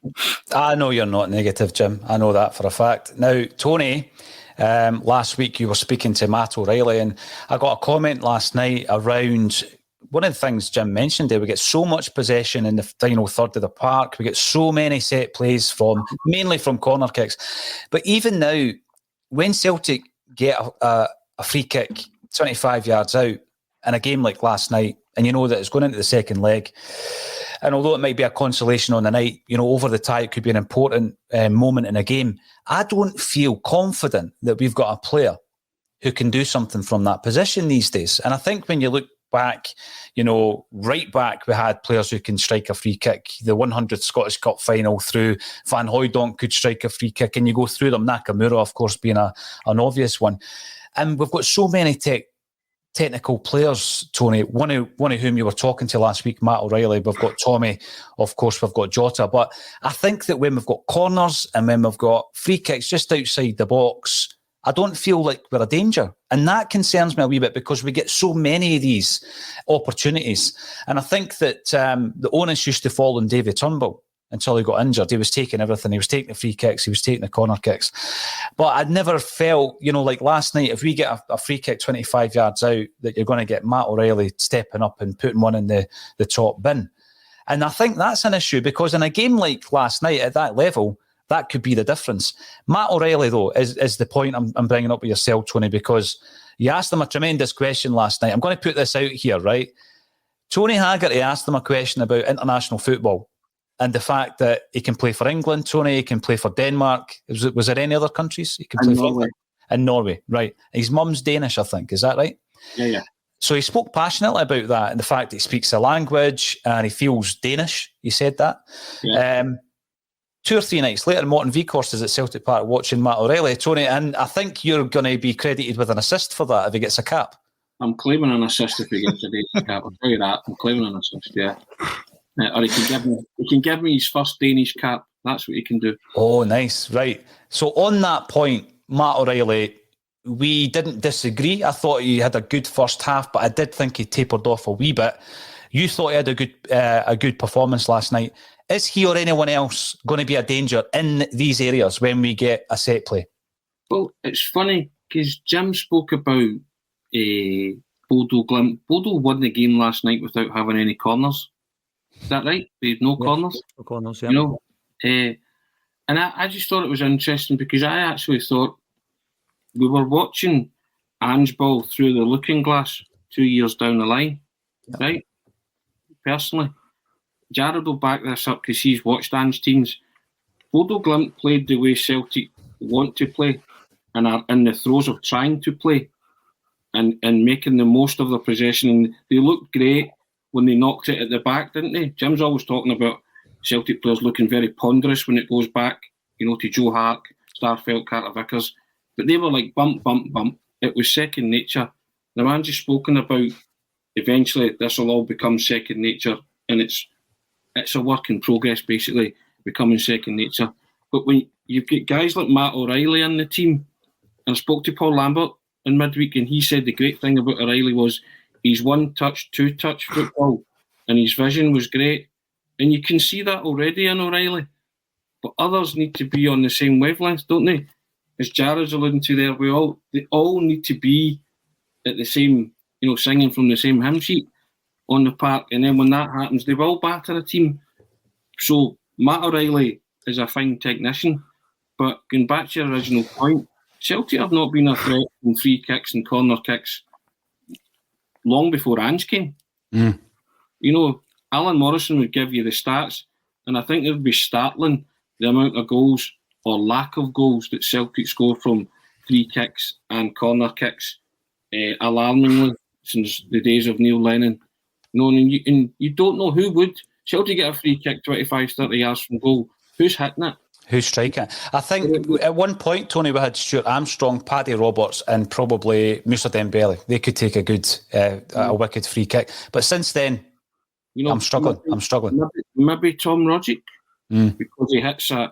I know you're not negative, Jim. I know that for a fact. Now, Tony, last week you were speaking to Matt O'Reilly, and I got a comment last night around one of the things Jim mentioned there. We get so much possession in the final third of the park. We get so many set plays mainly from corner kicks. But even now, when Celtic get a free kick 25 yards out in a game like last night, and you know that it's going into the second leg, and although it might be a consolation on the night, over the tie, it could be an important moment in a game. I don't feel confident that we've got a player who can do something from that position these days. And I think when you look back, right back, we had players who can strike a free kick. The 100th Scottish Cup final through, Van Hooijdonk could strike a free kick, and you go through them, Nakamura, of course, being an obvious one. And we've got so many technical players, Tony, one of whom you were talking to last week, Matt O'Reilly. We've got Tommy, of course, we've got Jota. But I think that when we've got corners and when we've got free kicks just outside the box, I don't feel like we're a danger. And that concerns me a wee bit, because we get so many of these opportunities. And I think that the onus used to fall on David Turnbull until he got injured. He was taking everything. He was taking the free kicks. He was taking the corner kicks. But I'd never felt, like last night, if we get a free kick 25 yards out, that you're going to get Matt O'Reilly stepping up and putting one in the top bin. And I think that's an issue, because in a game like last night at that level, that could be the difference. Matt O'Reilly, though, is the point I'm bringing up with yourself, Tony, because you asked him a tremendous question last night. I'm going to put this out here, right? Tony Haggerty asked him a question about international football and the fact that he can play for England, Tony, he can play for Denmark. Was there any other countries he can play for? In Norway, right. His mum's Danish, I think. Is that right? Yeah. So he spoke passionately about that and the fact that he speaks the language and he feels Danish. He said that. Yeah. 2 or 3 nights later, Morten Vikhorst is at Celtic Park watching Matt O'Reilly, Tony, and I think you're going to be credited with an assist for that if he gets a cap. I'm claiming an assist if he gets a cap. I'll tell you that. I'm claiming an assist, yeah. Or he can give me his first Danish cap. That's what he can do. Oh, nice. Right. So on that point, Matt O'Reilly, we didn't disagree. I thought he had a good first half, but I did think he tapered off a wee bit. You thought he had a good performance last night. Is he or anyone else going to be a danger in these areas when we get a set play? Well, it's funny because Jim spoke about Bodø Glimt. Bodø won the game last night without having any corners. Is that right? They had no corners. No corners, yeah. And I just thought it was interesting because I actually thought we were watching Ange ball through the looking glass 2 years down the line, right? Personally. Jarrod will back this up because he's watched Ange teams. Bodø Glimt played the way Celtic want to play and are in the throes of trying to play and making the most of their possession. And they looked great when they knocked it at the back, didn't they? Jim's always talking about Celtic players looking very ponderous when it goes back, to Joe Hart, Starfelt, Carter Vickers. But they were like bump, bump, bump. It was second nature. The man just spoken about eventually this will all become second nature, and it's a work in progress, basically, becoming second nature. But when you've got guys like Matt O'Reilly in the team, and I spoke to Paul Lambert in midweek, and he said the great thing about O'Reilly was he's one-touch, two-touch football, and his vision was great. And you can see that already in O'Reilly. But others need to be on the same wavelength, don't they? As Jarrod's alluding to there, they all need to be at the same, singing from the same hymn sheet on the park, and then when that happens, they will batter a team. So Matt O'Reilly is a fine technician, but going back to your original point, Celtic have not been a threat in free kicks and corner kicks long before Ange came. Alan Morrison would give you the stats, and I think it would be startling the amount of goals or lack of goals that Celtic score from free kicks and corner kicks, alarmingly, since the days of Neil Lennon. And you don't know who would. Celtic get a free kick 25, 30 yards from goal. Who's hitting it? Who's striking it? I think at one point, Tony, we had Stuart Armstrong, Paddy Roberts, and probably Moussa Dembele. They could take a wicked free kick. But since then, I'm struggling. Maybe Tom Rodgick, because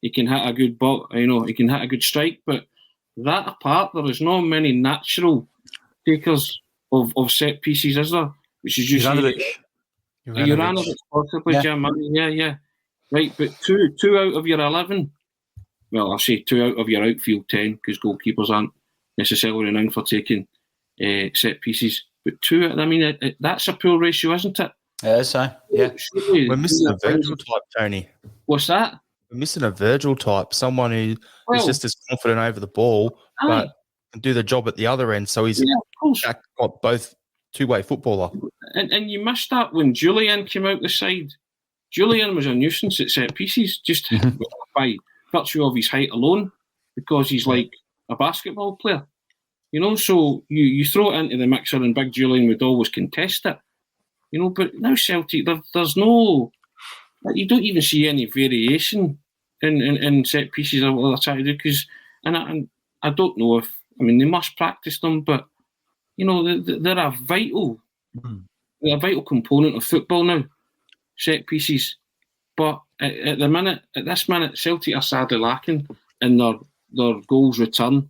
he can hit a good ball. He can hit a good strike. But that apart, there is not many natural takers of set pieces, is there? Which is usually Juranovic, possibly, Jim. Yeah. Right, but two out of your 11. Well, I'll say 2 out of your outfield 10, because goalkeepers aren't necessarily renowned for taking set pieces. But 2, I mean, that's a poor ratio, isn't it? It is, yeah. We're missing a Virgil type, Tony. What's that? We're missing a Virgil type, someone who is just as confident over the ball, but can do the job at the other end. So he's got both two-way footballer. And you missed that when Julian came out the side. Julian was a nuisance at set pieces, just by virtue of his height alone, because he's like a basketball player. You know, so you throw it into the mixer and Big Julian would always contest it. You know, but now Celtic, there's no... You don't even see any variation in set pieces or what they're trying to do, because... And I don't know if... I mean, they must practice them, but, you know, they're a vital... They're a vital component of football now, set pieces. But at this minute, Celtic are sadly lacking in their goals return.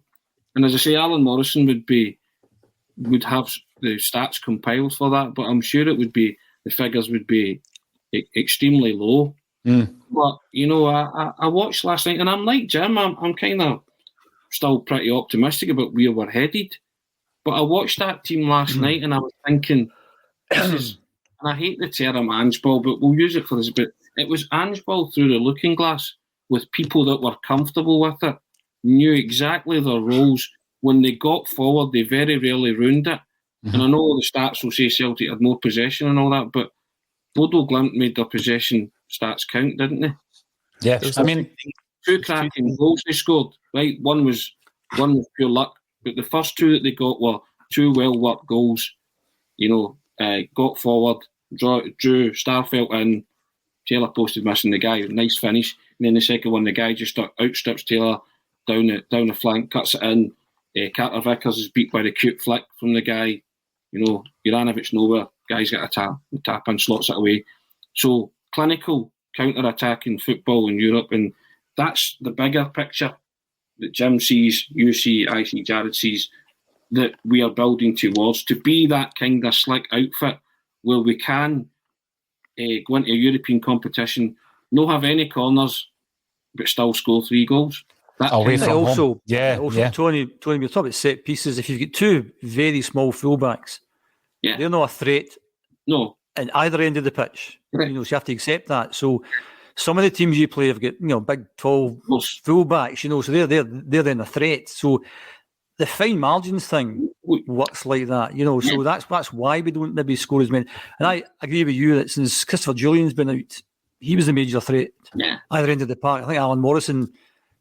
And as I say, Alan Morrison would have the stats compiled for that, but I'm sure the figures would be extremely low. But, you know, I watched last night, and I'm like Jim, I'm kind of still pretty optimistic about where we're headed. But I watched that team last night, and I was thinking, and I hate the term Ange ball, but we'll use it for this bit. It was Ange ball through the looking glass with people that were comfortable with it, knew exactly their roles. When they got forward, they very rarely ruined it. And I know the stats will say Celtic had more possession and all that, but Bodø Glimt made their possession stats count, didn't they? Yeah, I mean, 2 cracking goals they scored. Right, one was pure luck, but the first 2 that they got were 2 well-worked goals. You know, got forward, drew Starfelt in, Taylor posted missing the guy, nice finish. And then the second one, the guy just outstrips Taylor down the flank, cuts it in. Carter Vickers is beat by the cute flick from the guy. You know, Juranovic nowhere. Guy's got a tap and slots it away. So clinical counter-attacking football in Europe, and that's the bigger picture that Jim sees, you see, I see, Jarrod sees, that we are building towards, to be that kind of slick outfit where we can go into a European competition, not have any corners, but still score 3 goals. Away from home. Also, Tony, we're talking about set pieces. If you've got 2 very small fullbacks, they're not a threat. No. At either end of the pitch. Right. You know, so you have to accept that. So some of the teams you play have got, you know, big, tall fullbacks, you know, so they're then a threat. So the fine margins thing works like that, you know, so that's why we don't maybe score as many. And I agree with you that since Christopher Julian's been out, he was a major threat. Either end of the park. I think Alan Morrison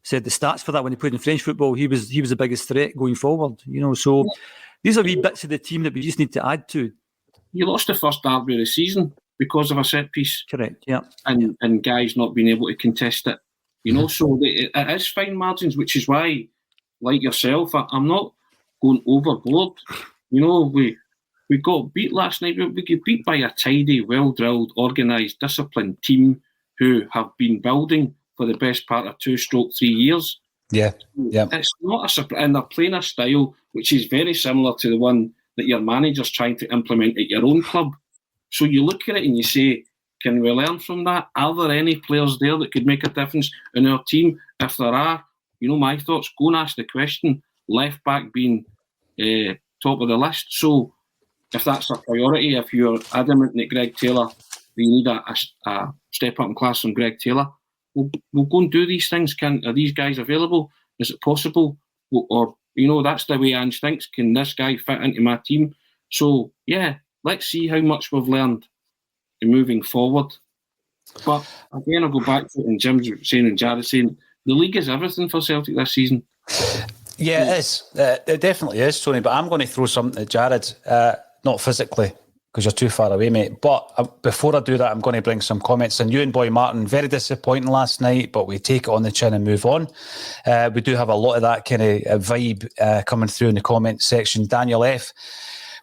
said the stats for that when he played in French football, he was the biggest threat going forward, you know. So these are wee bits of the team that we just need to add to. You lost the first derby of the season because of a set piece. Correct, yeah. And guys not being able to contest it. You know, so it is fine margins, which is why, like yourself, I'm not going overboard. You know, we got beat last night. We got beat by a tidy, well-drilled, organised, disciplined team who have been building for the best part of 2-3 years. Yeah. It's not a surprise. And they're playing a style which is very similar to the one that your manager's trying to implement at your own club. So you look at it and you say, can we learn from that? Are there any players there that could make a difference in our team? If there are, you know, my thoughts, go and ask the question. Left back being top of the list. So if that's a priority, if you're adamant that Greg Taylor, you need a step up in class from Greg Taylor, we'll go and do these things. Are these guys available? Is it possible? Or, you know, that's the way Ange thinks. Can this guy fit into my team? So, yeah, let's see how much we've learned in moving forward. But again, I'll go back to it, and Jim's saying and Jarrod saying, the league is everything for Celtic this season. Yeah, it is. It definitely is, Tony. But I'm going to throw something at Jarrod, not physically, because you're too far away, mate. But before I do that, I'm going to bring some comments. And you and Boy Martin, very disappointing last night, but we take it on the chin and move on. We do have a lot of that kind of vibe coming through in the comment section. Daniel F.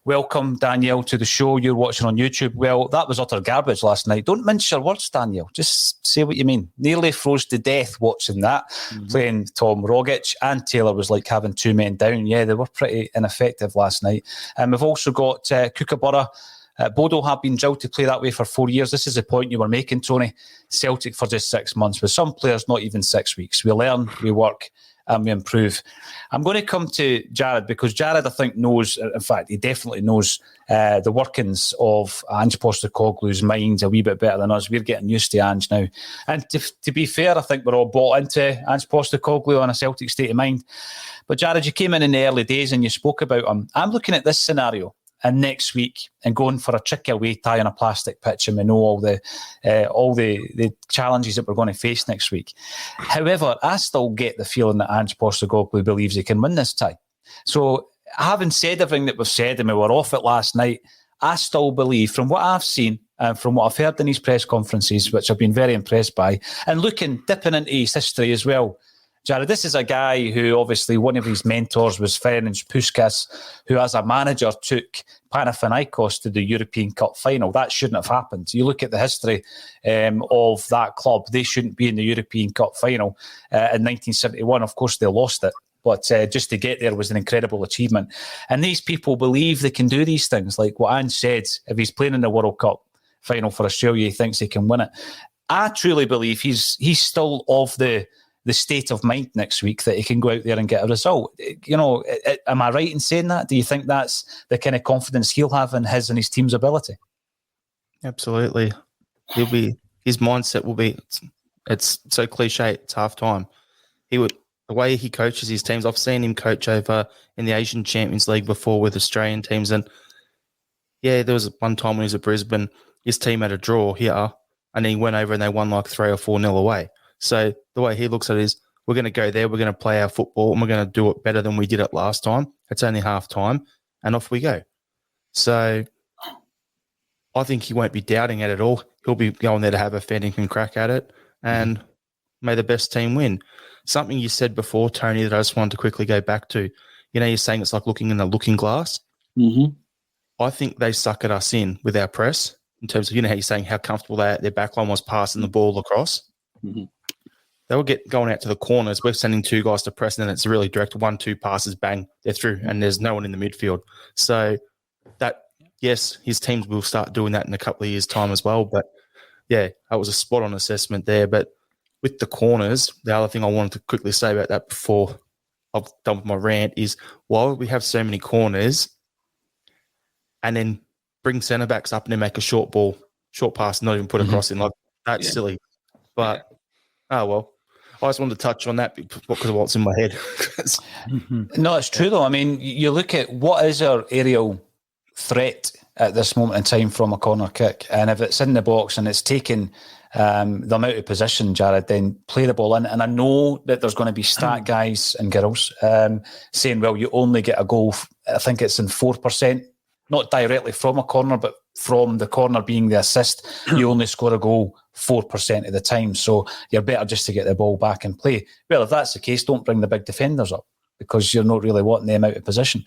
welcome, Danielle, to the show. You're watching on YouTube. Well, that was utter garbage last night. Don't mince your words, Danielle. Just say what you mean. Nearly froze to death watching that, playing Tom Rogic, and Taylor was like having two men down. Yeah, they were pretty ineffective last night. And we've also got Kookaburra. Bodo have been drilled to play that way for 4 years. This is the point you were making, Tony. Celtic for just 6 months. With some players, not even 6 weeks. We learn, we work, and we improve. I'm going to come to Jarrod because Jarrod, I think, knows, in fact, he definitely knows the workings of Ange Postecoglou's mind a wee bit better than us. We're getting used to Ange now. And to be fair, I think we're all bought into Ange Postecoglou on a Celtic State of Mind. But Jarrod, you came in the early days and you spoke about him. I'm looking at this scenario and next week and going for a tricky away tie on a plastic pitch, and we know all the challenges that we're going to face next week. However, I still get the feeling that Ange Postecoglou believes he can win this tie. So, having said everything that we've said, and we were off it last night, I still believe, from what I've seen and from what I've heard in his press conferences, which I've been very impressed by, and dipping into his history as well. Jarrod, this is a guy who obviously one of his mentors was Ferenc Puskas, who as a manager took Panathinaikos to the European Cup final. That shouldn't have happened. You look at the history of that club, they shouldn't be in the European Cup final. In 1971, of course, they lost it. But just to get there was an incredible achievement. And these people believe they can do these things. Like what Ange said, if he's playing in the World Cup final for Australia, he thinks he can win it. I truly believe he's still of the state of mind next week that he can go out there and get a result. You know, am I right in saying that? Do you think that's the kind of confidence he'll have in his and his team's ability? Absolutely. His mindset will be, it's so cliche, it's half time. The way he coaches his teams, I've seen him coach over in the Asian Champions League before with Australian teams. And yeah, there was one time when he was at Brisbane, his team had a draw here, and he went over and they won like 3 or 4-0 away. So the way he looks at it is, we're going to go there, we're going to play our football, and we're going to do it better than we did it last time. It's only half time, and off we go. So I think he won't be doubting it at all. He'll be going there to have a fair dinkum crack at it, and may the best team win. Something you said before, Tony, that I just wanted to quickly go back to. You know, you're saying it's like looking in a looking glass. Mm-hmm. I think they suckered us in with our press in terms of, you know, how you're saying how comfortable their backline was passing the ball across. Mm-hmm. They will get going out to the corners. We're sending two guys to press, and then it's really direct. 1-2 passes, bang, they're through, and there's no one in the midfield. So that, yes, his teams will start doing that in a couple of years' time as well. But yeah, that was a spot-on assessment there. But with the corners, the other thing I wanted to quickly say about that before I've done with my rant is, why would we have so many corners and then bring centre-backs up and then make a short pass, not even put across in? Like, that's silly. But, well, I just wanted to touch on that because of what's in my head. No, it's true, though. I mean, you look at what is our aerial threat at this moment in time from a corner kick, and if it's in the box and it's taking the amount of position, Jarrod, then play the ball in. And I know that there's going to be stat guys and girls saying, well, you only get a goal, I think it's in 4%, not directly from a corner, but from the corner being the assist, you only score a goal 4% of the time. So you're better just to get the ball back and play. Well, if that's the case, don't bring the big defenders up, because you're not really wanting them out of position.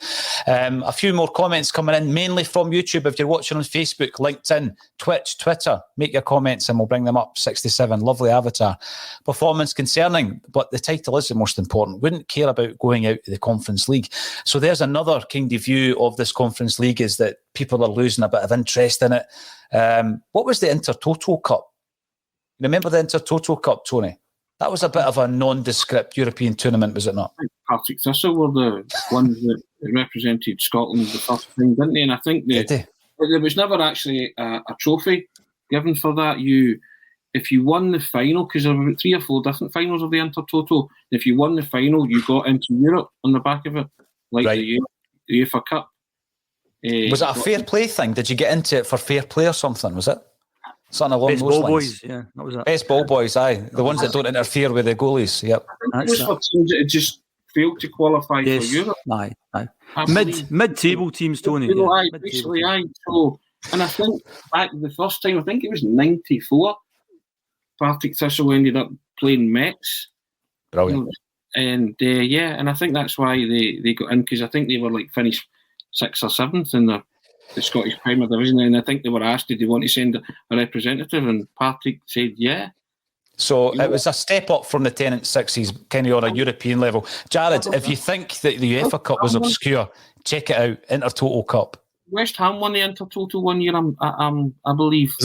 A few more comments coming in, mainly from YouTube. If you're watching on Facebook, LinkedIn, Twitch, Twitter, make your comments and we'll bring them up. 67, lovely avatar. Performance concerning, but the title is the most important. Wouldn't care about going out to the Conference League. So there's another kind of view of this Conference League, is that people are losing a bit of interest in it. What was the Intertoto Cup? Remember the Intertoto Cup, Tony? That was a bit of a nondescript European tournament, was it not? I think Partick Thistle were the ones that represented Scotland the first time, didn't they? And I think there was never actually a trophy given for that. If you won the final, because there were 3 or 4 different finals of the Intertoto, if you won the final, you got into Europe on the back of it, like the UEFA Cup. Was it a fair play thing? Did you get into it for fair play or something, was it? Something along Best those ball lines. boys, yeah, that was it. Best ball boys, aye. The ones that don't interfere with the goalies, yep. I think it was for teams that just failed to qualify for Europe. Aye. Mid-table teams, Tony. Basically, aye. So, and I think back the first time, I think it was 94, Partick Thistle ended up playing Mets. Brilliant. And and I think that's why they got in, because I think they were like finished 6th or 7th in the Scottish Premier Division, and I think they were asked, did they want to send a representative, and Partick said yeah. So it was a step up from the 10 and 6s, kind of on a European level. Jarrod, if you think that the UEFA Cup was obscure, check it out, Intertoto Cup. West Ham won the Intertoto one year, I believe.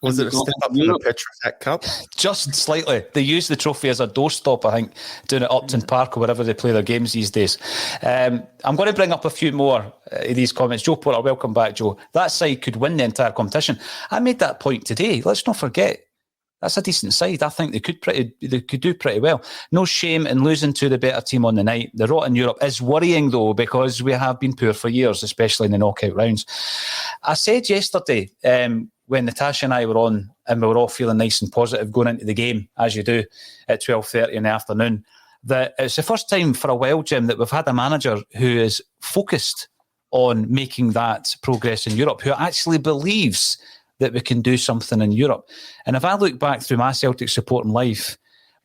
Was it a step up from the Petrofac Cup? Just slightly. They use the trophy as a doorstop, I think, doing it at Upton Park or wherever they play their games these days. I'm going to bring up a few more of these comments. Joe Porter, welcome back, Joe. That side could win the entire competition. I made that point today. Let's not forget, that's a decent side. I think they could do pretty well. No shame in losing to the better team on the night. The rot in Europe is worrying, though, because we have been poor for years, especially in the knockout rounds. I said yesterday, when Natasha and I were on and we were all feeling nice and positive going into the game, as you do, at 12:30 in the afternoon, that it's the first time for a while, Jim, that we've had a manager who is focused on making that progress in Europe, who actually believes that we can do something in Europe. And if I look back through my Celtic supporting life,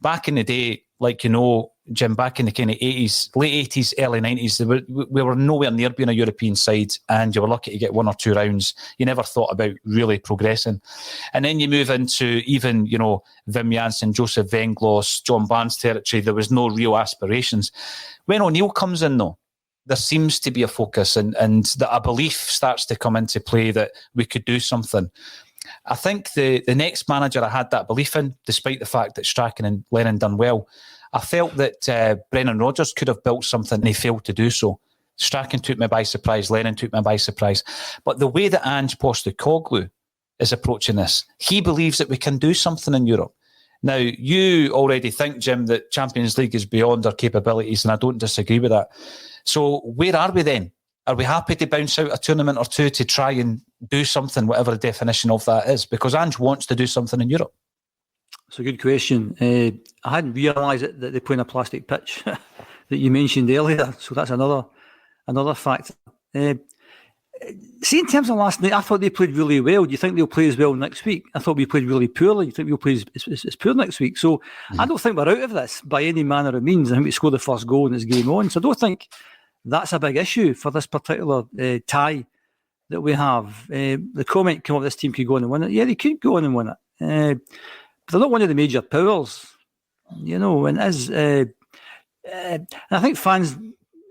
back in the day, like you know, Jim, back in the kind of 80s, late 80s, early 90s, we were nowhere near being a European side, and you were lucky to get 1 or 2 rounds. You never thought about really progressing. And then you move into even, you know, Wim Janssen, Joseph Venglos, John Barnes territory. There was no real aspirations. When O'Neill comes in, though, there seems to be a focus and that a belief starts to come into play that we could do something. I think the next manager I had that belief in, despite the fact that Strachan and Lennon done well, I felt that Brendan Rodgers could have built something and he failed to do so. Strachan took me by surprise, Lennon took me by surprise. But the way that Ange Postecoglou is approaching this, he believes that we can do something in Europe. Now, you already think, Jim, that Champions League is beyond our capabilities, and I don't disagree with that. So where are we then? Are we happy to bounce out a tournament or two to try and do something, whatever the definition of that is? Because Ange wants to do something in Europe. It's a good question. I hadn't realised that they play on a plastic pitch that you mentioned earlier. So that's another factor. See, in terms of last night, I thought they played really well. Do you think they'll play as well next week? I thought we played really poorly. You think we'll play as poor next week? So I don't think we're out of this by any manner of means. I think we scored the first goal and it's game on. So I don't think that's a big issue for this particular tie that we have. The comment came up, this team could go on and win it. Yeah, they could go on and win it. But they're not one of the major powers, you know, and and I think fans,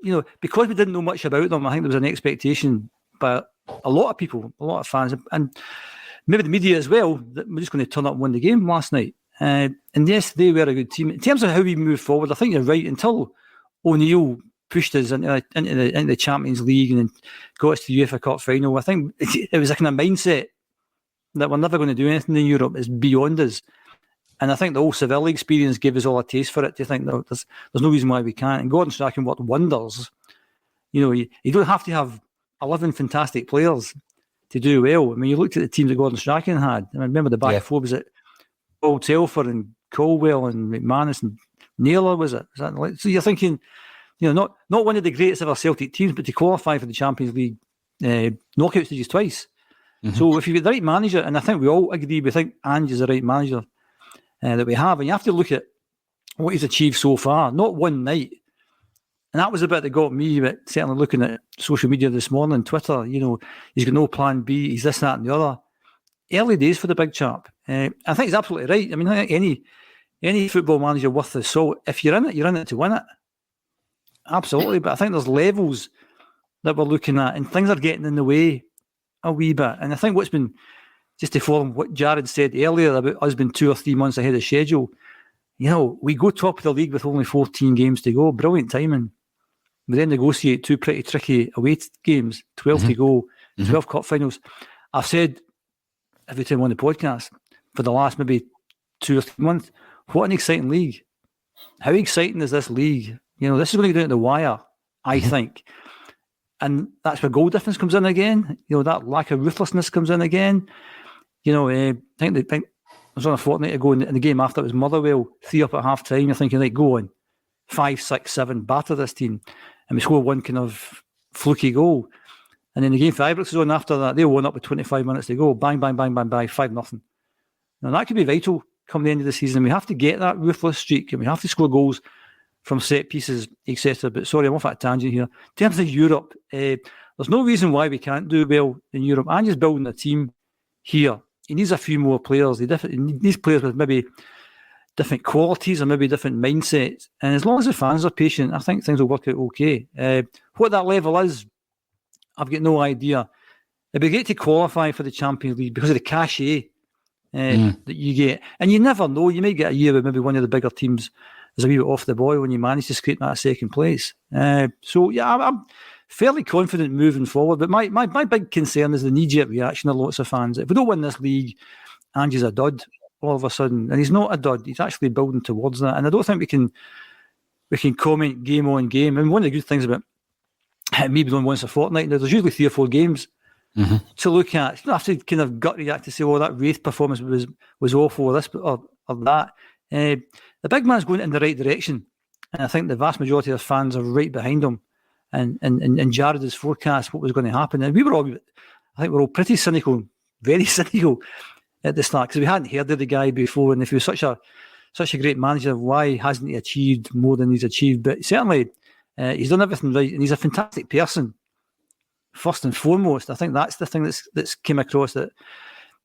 you know, because we didn't know much about them, I think there was an expectation by a lot of people, a lot of fans, and maybe the media as well, that we're just going to turn up and win the game last night. And yes, they were a good team. In terms of how we move forward, I think you're right. Until O'Neill pushed us into the Champions League and then got us to the UEFA Cup final, I think it was a kind of mindset that we're never going to do anything in Europe. It's beyond us. And I think the whole Seville experience gave us all a taste for it, to think that there's no reason why we can't. And Gordon Strachan worked wonders. You know, you don't have to have 11 fantastic players to do well. I mean, you looked at the team that Gordon Strachan had. I remember the back four, was it Paul Telfer and Colwell and McManus and Naylor, was it? So you're thinking, you know, not one of the greatest ever Celtic teams, but to qualify for the Champions League knockout stages twice. Mm-hmm. So if you've got the right manager, and I think we all agree, we think Ange is the right manager that we have, and you have to look at what he's achieved so far, not one night. And that was the bit that got me, but certainly looking at social media this morning, Twitter, you know, he's got no plan B, he's this, that and the other. Early days for the big chap. I think he's absolutely right. I mean, I think any football manager worth the salt, if you're in it to win it. Absolutely. But I think there's levels that we're looking at, and things are getting in the way a wee bit. And I think what's been, just to follow what Jarrod said earlier about us being 2 or 3 months ahead of schedule, you know, we go top of the league with only 14 games to go. Brilliant timing. We then negotiate 2 pretty tricky away games, 12 to go, 12 cup finals. I've said every time on the podcast for the last maybe 2 or 3 months, what an exciting league. How exciting is this league? You know, this is going to go down to the wire, I think. And that's where goal difference comes in again. You know, that lack of ruthlessness comes in again. You know, I think I was on a fortnight ago in the game after it was Motherwell, 3 up at half time. You're thinking, like, go on, 5, 6, 7, batter this team. And we score one kind of fluky goal. And then the game for Ibrox was on after that. They won up with 25 minutes to go. Bang, bang, bang, bang, bang, 5-0. Now, that could be vital come the end of the season. We have to get that ruthless streak, and we have to score goals from set pieces, etc. But sorry, I'm off at a tangent here. In terms of Europe, there's no reason why we can't do well in Europe. Ange's building a team here. He needs a few more players. He needs players with maybe different qualities or maybe different mindsets. And as long as the fans are patient, I think things will work out okay. What that level is, I've got no idea. It'd be great to qualify for the Champions League because of the cachet that you get. And you never know. You might get a year where maybe one of the bigger teams is a wee bit off the boil when you manage to scrape that second place. So, yeah, I'm fairly confident moving forward. But my big concern is the knee-jerk reaction of lots of fans. If we don't win this league, Ange's a dud all of a sudden. And he's not a dud. He's actually building towards that. And I don't think we can comment game on game. And one of the good things about maybe doing once a fortnight, now there's usually 3 or 4 games to look at. You don't have to kind of gut react to say, oh, that Wraith performance was awful or this or that. The big man's going in the right direction. And I think the vast majority of fans are right behind him. And Jarrod has forecast what was going to happen. And I think we're all pretty cynical, very cynical at the start because we hadn't heard of the guy before. And if he was such a great manager, why hasn't he achieved more than he's achieved? But certainly he's done everything right. And he's a fantastic person, first and foremost. I think that's the thing that's came across, that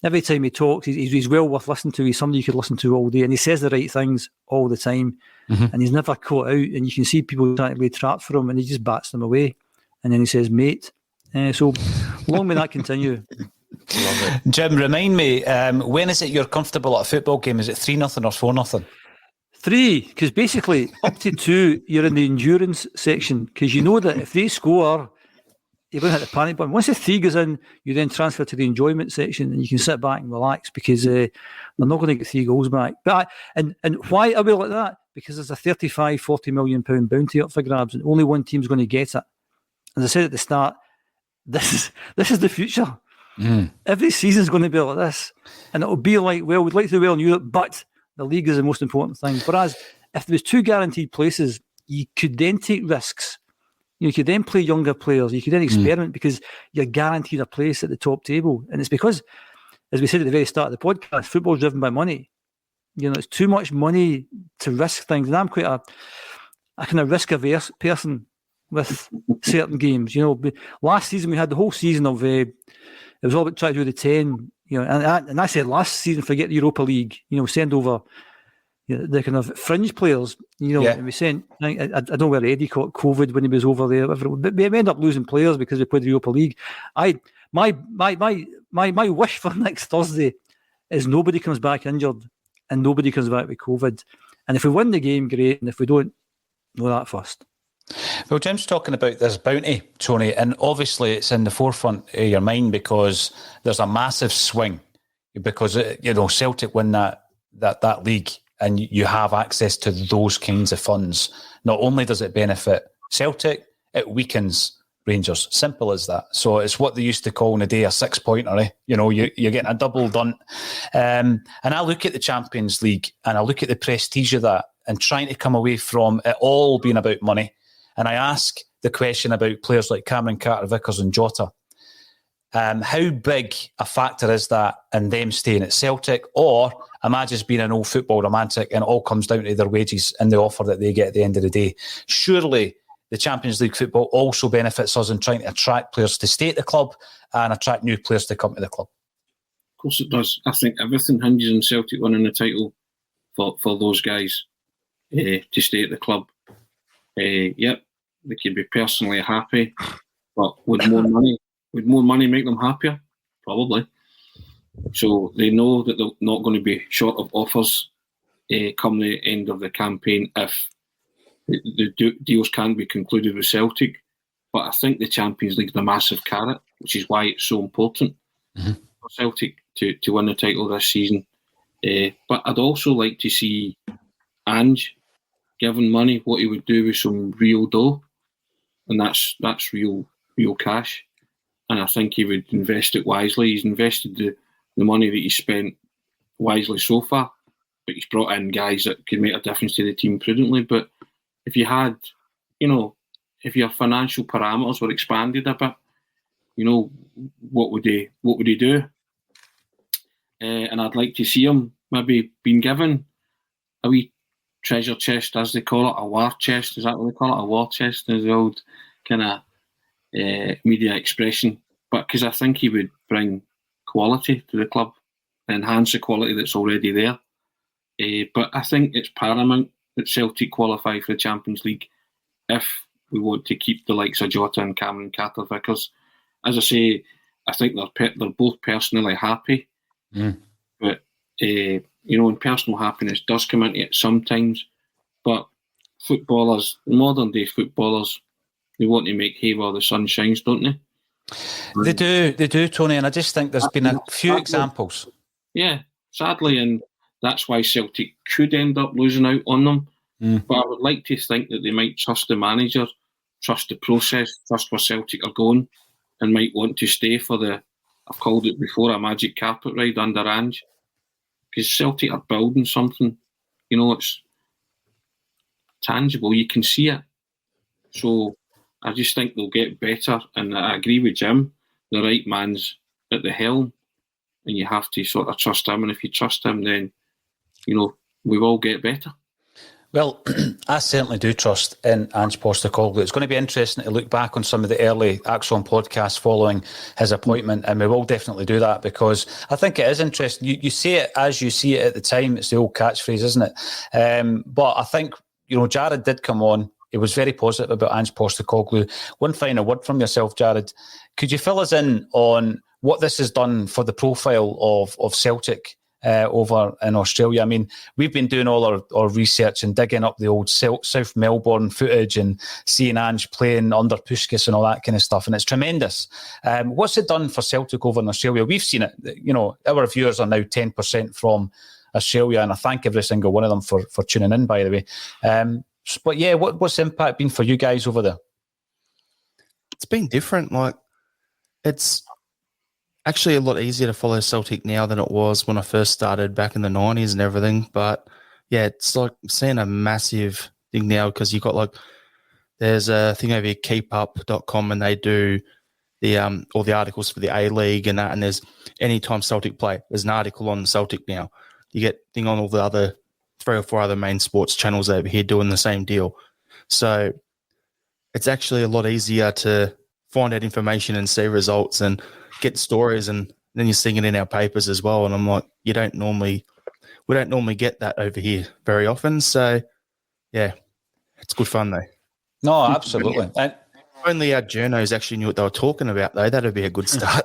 every time he talks, he's well worth listening to. He's somebody you could listen to all day. And he says the right things all the time. And he's never caught out. And you can see people trying to lay traps for him and he just bats them away. And then he says, mate. So long may that continue. Love it. Jim, remind me, when is it you're comfortable at a football game? Is it 3-0 or 4-0? 3, because basically up to 2, you're in the endurance section because you know that if they score, you're going to hit the panic button. Once the 3 goes in, you then transfer to the enjoyment section and you can sit back and relax because they're not going to get 3 goals back. But and why are we like that? Because there's a 35, 40 million pound bounty up for grabs and only one team's going to get it. As I said at the start, this is the future. Every season's going to be like this. And it'll be like, well, we'd like to do well in Europe, but the league is the most important thing. Whereas if there was 2 guaranteed places, you could then take risks. You could then play younger players. You could then experiment because you're guaranteed a place at the top table. And it's because, as we said at the very start of the podcast, football's driven by money. It's too much money to risk things. And I'm quite a kind of risk-averse person with certain games. Last season we had the whole season of it was all about trying to do the 10. And I said last season, forget the Europa League. Send over the kind of fringe players. And we sent. I don't know where Eddie caught COVID when he was over there. But we ended up losing players because we played the Europa League. My wish for next Thursday is nobody comes back injured and nobody comes back with COVID. And if we win the game, great. And if we don't, know that first. Well, Jim's talking about this bounty, Tony, and obviously it's in the forefront of your mind because there's a massive swing because, Celtic win that league and you have access to those kinds of funds. Not only does it benefit Celtic, it weakens Rangers. Simple as that. So it's what they used to call in the day a 6-pointer. Eh? You're getting a double done. And I look at the Champions League and I look at the prestige of that and trying to come away from it all being about money. And I ask the question about players like Cameron Carter-Vickers and Jota. How big a factor is that in them staying at Celtic? Or am I just being an old football romantic and it all comes down to their wages and the offer that they get at the end of the day? Surely the Champions League football also benefits us in trying to attract players to stay at the club and attract new players to come to the club. Of course it does. I think everything hinges on Celtic winning the title for those guys to stay at the club. Yep, they could be personally happy, but would more money make them happier? Probably. So they know that they're not going to be short of offers come the end of the campaign if the deals can't be concluded with Celtic. But I think the Champions League is a massive carrot, which is why it's so important for Celtic to win the title this season. But I'd also like to see Ange given money, what he would do with some real dough, and that's real cash. And I think he would invest it wisely. He's invested the money that he's spent wisely so far, but he's brought in guys that could make a difference to the team prudently. But if you had, if your financial parameters were expanded a bit, what would he do? And I'd like to see him maybe being given a wee treasure chest, as they call it, a war chest. Is that what they call it? A war chest is the old kind of media expression, but because I think he would bring quality to the club, enhance the quality that's already there. But I think it's paramount that Celtic qualify for the Champions League if we want to keep the likes of Jota and Cameron Carter-Vickers. As I say, I think they're both personally happy, but and personal happiness does come into it sometimes. But footballers, modern day footballers, they want to make hay while the sun shines, don't they? They do, Tony, and I just think there's been a few examples. Yeah, sadly, and that's why Celtic could end up losing out on them. But I would like to think that they might trust the manager, trust the process, trust where Celtic are going, and might want to stay for I've called it before, a magic carpet ride under Ange. Because Celtic are building something, it's tangible, you can see it. So I just think they'll get better, and I agree with Jim, the right man's at the helm, and you have to sort of trust him, and if you trust him, then, we will get better. Well, I certainly do trust in Ange Postecoglou. It's going to be interesting to look back on some of the early ACSOM podcasts following his appointment, and we will definitely do that because I think it is interesting. You say it as you see it at the time. It's the old catchphrase, isn't it? But I think, Jarrod did come on. He was very positive about Ange Postecoglou. One final word from yourself, Jarrod. Could you fill us in on what this has done for the profile of Celtic over in Australia? I mean, we've been doing all our research and digging up the old South Melbourne footage and seeing Ange playing under Puskis and all that kind of stuff, and it's tremendous. What's it done for Celtic over in Australia? We've seen it. Our viewers are now 10% from Australia, and I thank every single one of them for tuning in, by the way. But yeah, what's the impact been for you guys over there? It's been different. Like, it's actually a lot easier to follow Celtic now than it was when I first started back in the 90s and everything. But yeah, it's like seeing a massive thing now because you've got there's a thing over here, keepup.com, and they do all the articles for the A-League and that. And there's anytime Celtic play, there's an article on Celtic now. You get thing on all the other 3 or 4 other main sports channels over here doing the same deal. So it's actually a lot easier to find out information and see results and get stories, and then you're seeing it in our papers as well. And I'm like, we don't normally get that over here very often. So yeah, it's good fun though. No, absolutely. And if only our journos actually knew what they were talking about, though, that'd be a good start.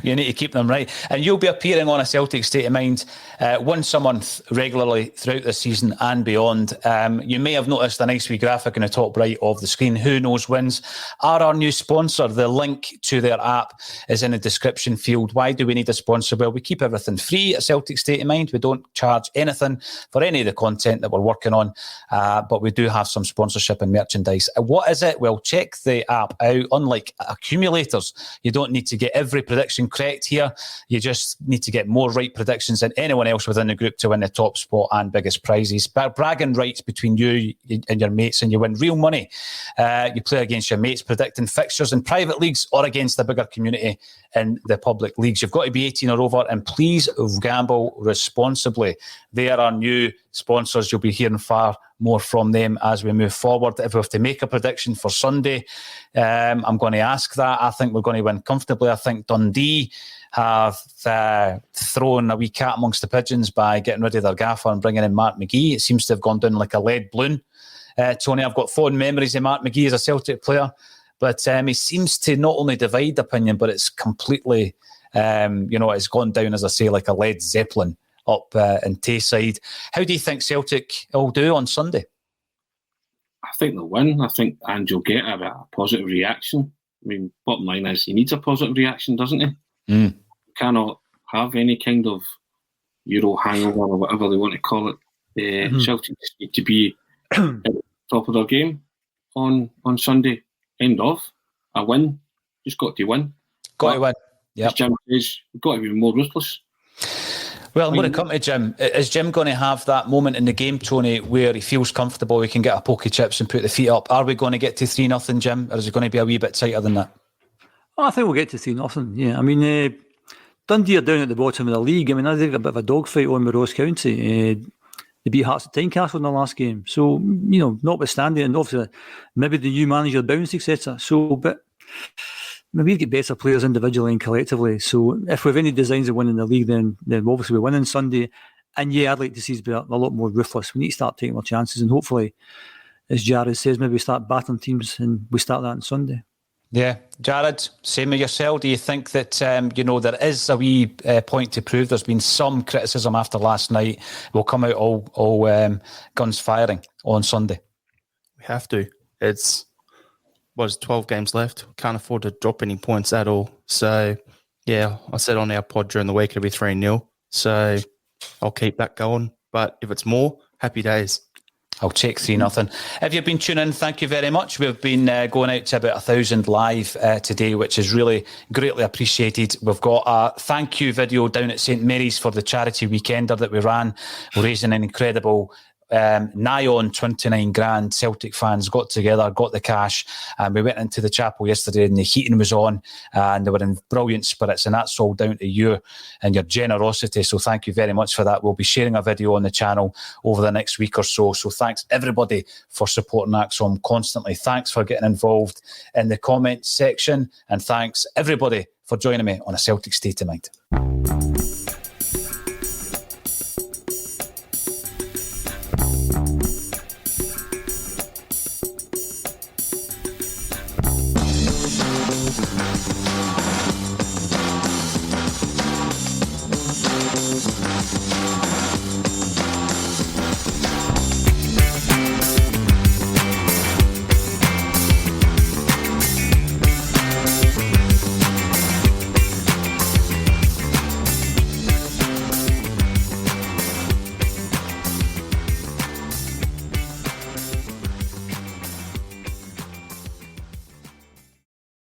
You need to keep them right. And you'll be appearing on a Celtic State of Mind once a month regularly throughout the season and beyond. You may have noticed a nice wee graphic in the top right of the screen. Who Knows Wins are our new sponsor. The link to their app is in the description field. Why do we need a sponsor? Well, we keep everything free at Celtic State of Mind. We don't charge anything for any of the content that we're working on, but we do have some sponsorship and merchandise. What is it? Well, check the app out. Unlike accumulators, you don't need to get every prediction correct here. You just need to get more right predictions than anyone else within the group to win the top spot and biggest prizes. Bragging rights between you and your mates, and you win real money. You play against your mates, predicting fixtures in private leagues or against the bigger community in the public leagues. You've got to be 18 or over, and please gamble responsibly. They are our new sponsors. You'll be hearing far more from them as we move forward. If we have to make a prediction for Sunday, I'm going to ask that. I think we're going to win comfortably. I think Dundee have thrown a wee cat amongst the pigeons by getting rid of their gaffer and bringing in Mark McGee. It seems to have gone down like a lead balloon. Tony, I've got fond memories of Mark McGee as a Celtic player, but he seems to not only divide opinion, but it's completely, it's gone down, as I say, like a Led Zeppelin up in Tayside. How do you think Celtic will do on Sunday? I think they'll win. I think Ange will get a positive reaction. I mean, bottom line is he needs a positive reaction, doesn't he? He cannot have any kind of Euro hangover or whatever they want to call it. Celtic just need to be at the top of their game on Sunday. End of. A win. Just got to win. Got to win. Yeah. As Jim says, we've got to be more ruthless. Well, I'm going to come to Jim. Is Jim going to have that moment in the game, Tony, where he feels comfortable, he can get a pokey chips and put the feet up? Are we going to get to 3-0, Jim, or is it going to be a wee bit tighter than that? Oh, I think we'll get to 3-0, yeah. I mean, Dundee are down at the bottom of the league. I mean, I think a bit of a dogfight on with Ross County. They beat Hearts at Tynecastle in the last game. So, notwithstanding, and obviously maybe the new manager bounced, etc. So, but maybe we get better players individually and collectively. So if we have any designs of winning the league, then obviously we're winning Sunday. And yeah, I'd like to see us be a lot more ruthless. We need to start taking our chances, and hopefully, as Jarrod says, maybe we start battering teams, and we start that on Sunday. Yeah, Jarrod, same with yourself. Do you think that there is a wee point to prove? There's been some criticism after last night. We'll come out all guns firing on Sunday. We have to. It's 12 games left. Can't afford to drop any points at all. So yeah, I said on our pod during the week it'll be 3-0. So I'll keep that going. But if it's more, happy days. I'll take 3-0. If you've been tuning in, thank you very much. We've been going out to about 1,000 live today, which is really greatly appreciated. We've got a thank you video down at St Mary's for the charity weekender that we ran, raising an incredible nigh on 29 grand. Celtic fans got together, got the cash, and we went into the chapel yesterday and the heating was on and they were in brilliant spirits, and that's all down to you and your generosity. So thank you very much for that. We'll be sharing a video on the channel over the next week or so. So thanks everybody for supporting ACSOM constantly. Thanks for getting involved in the comments section, and thanks everybody for joining me on A Celtic State of Mind.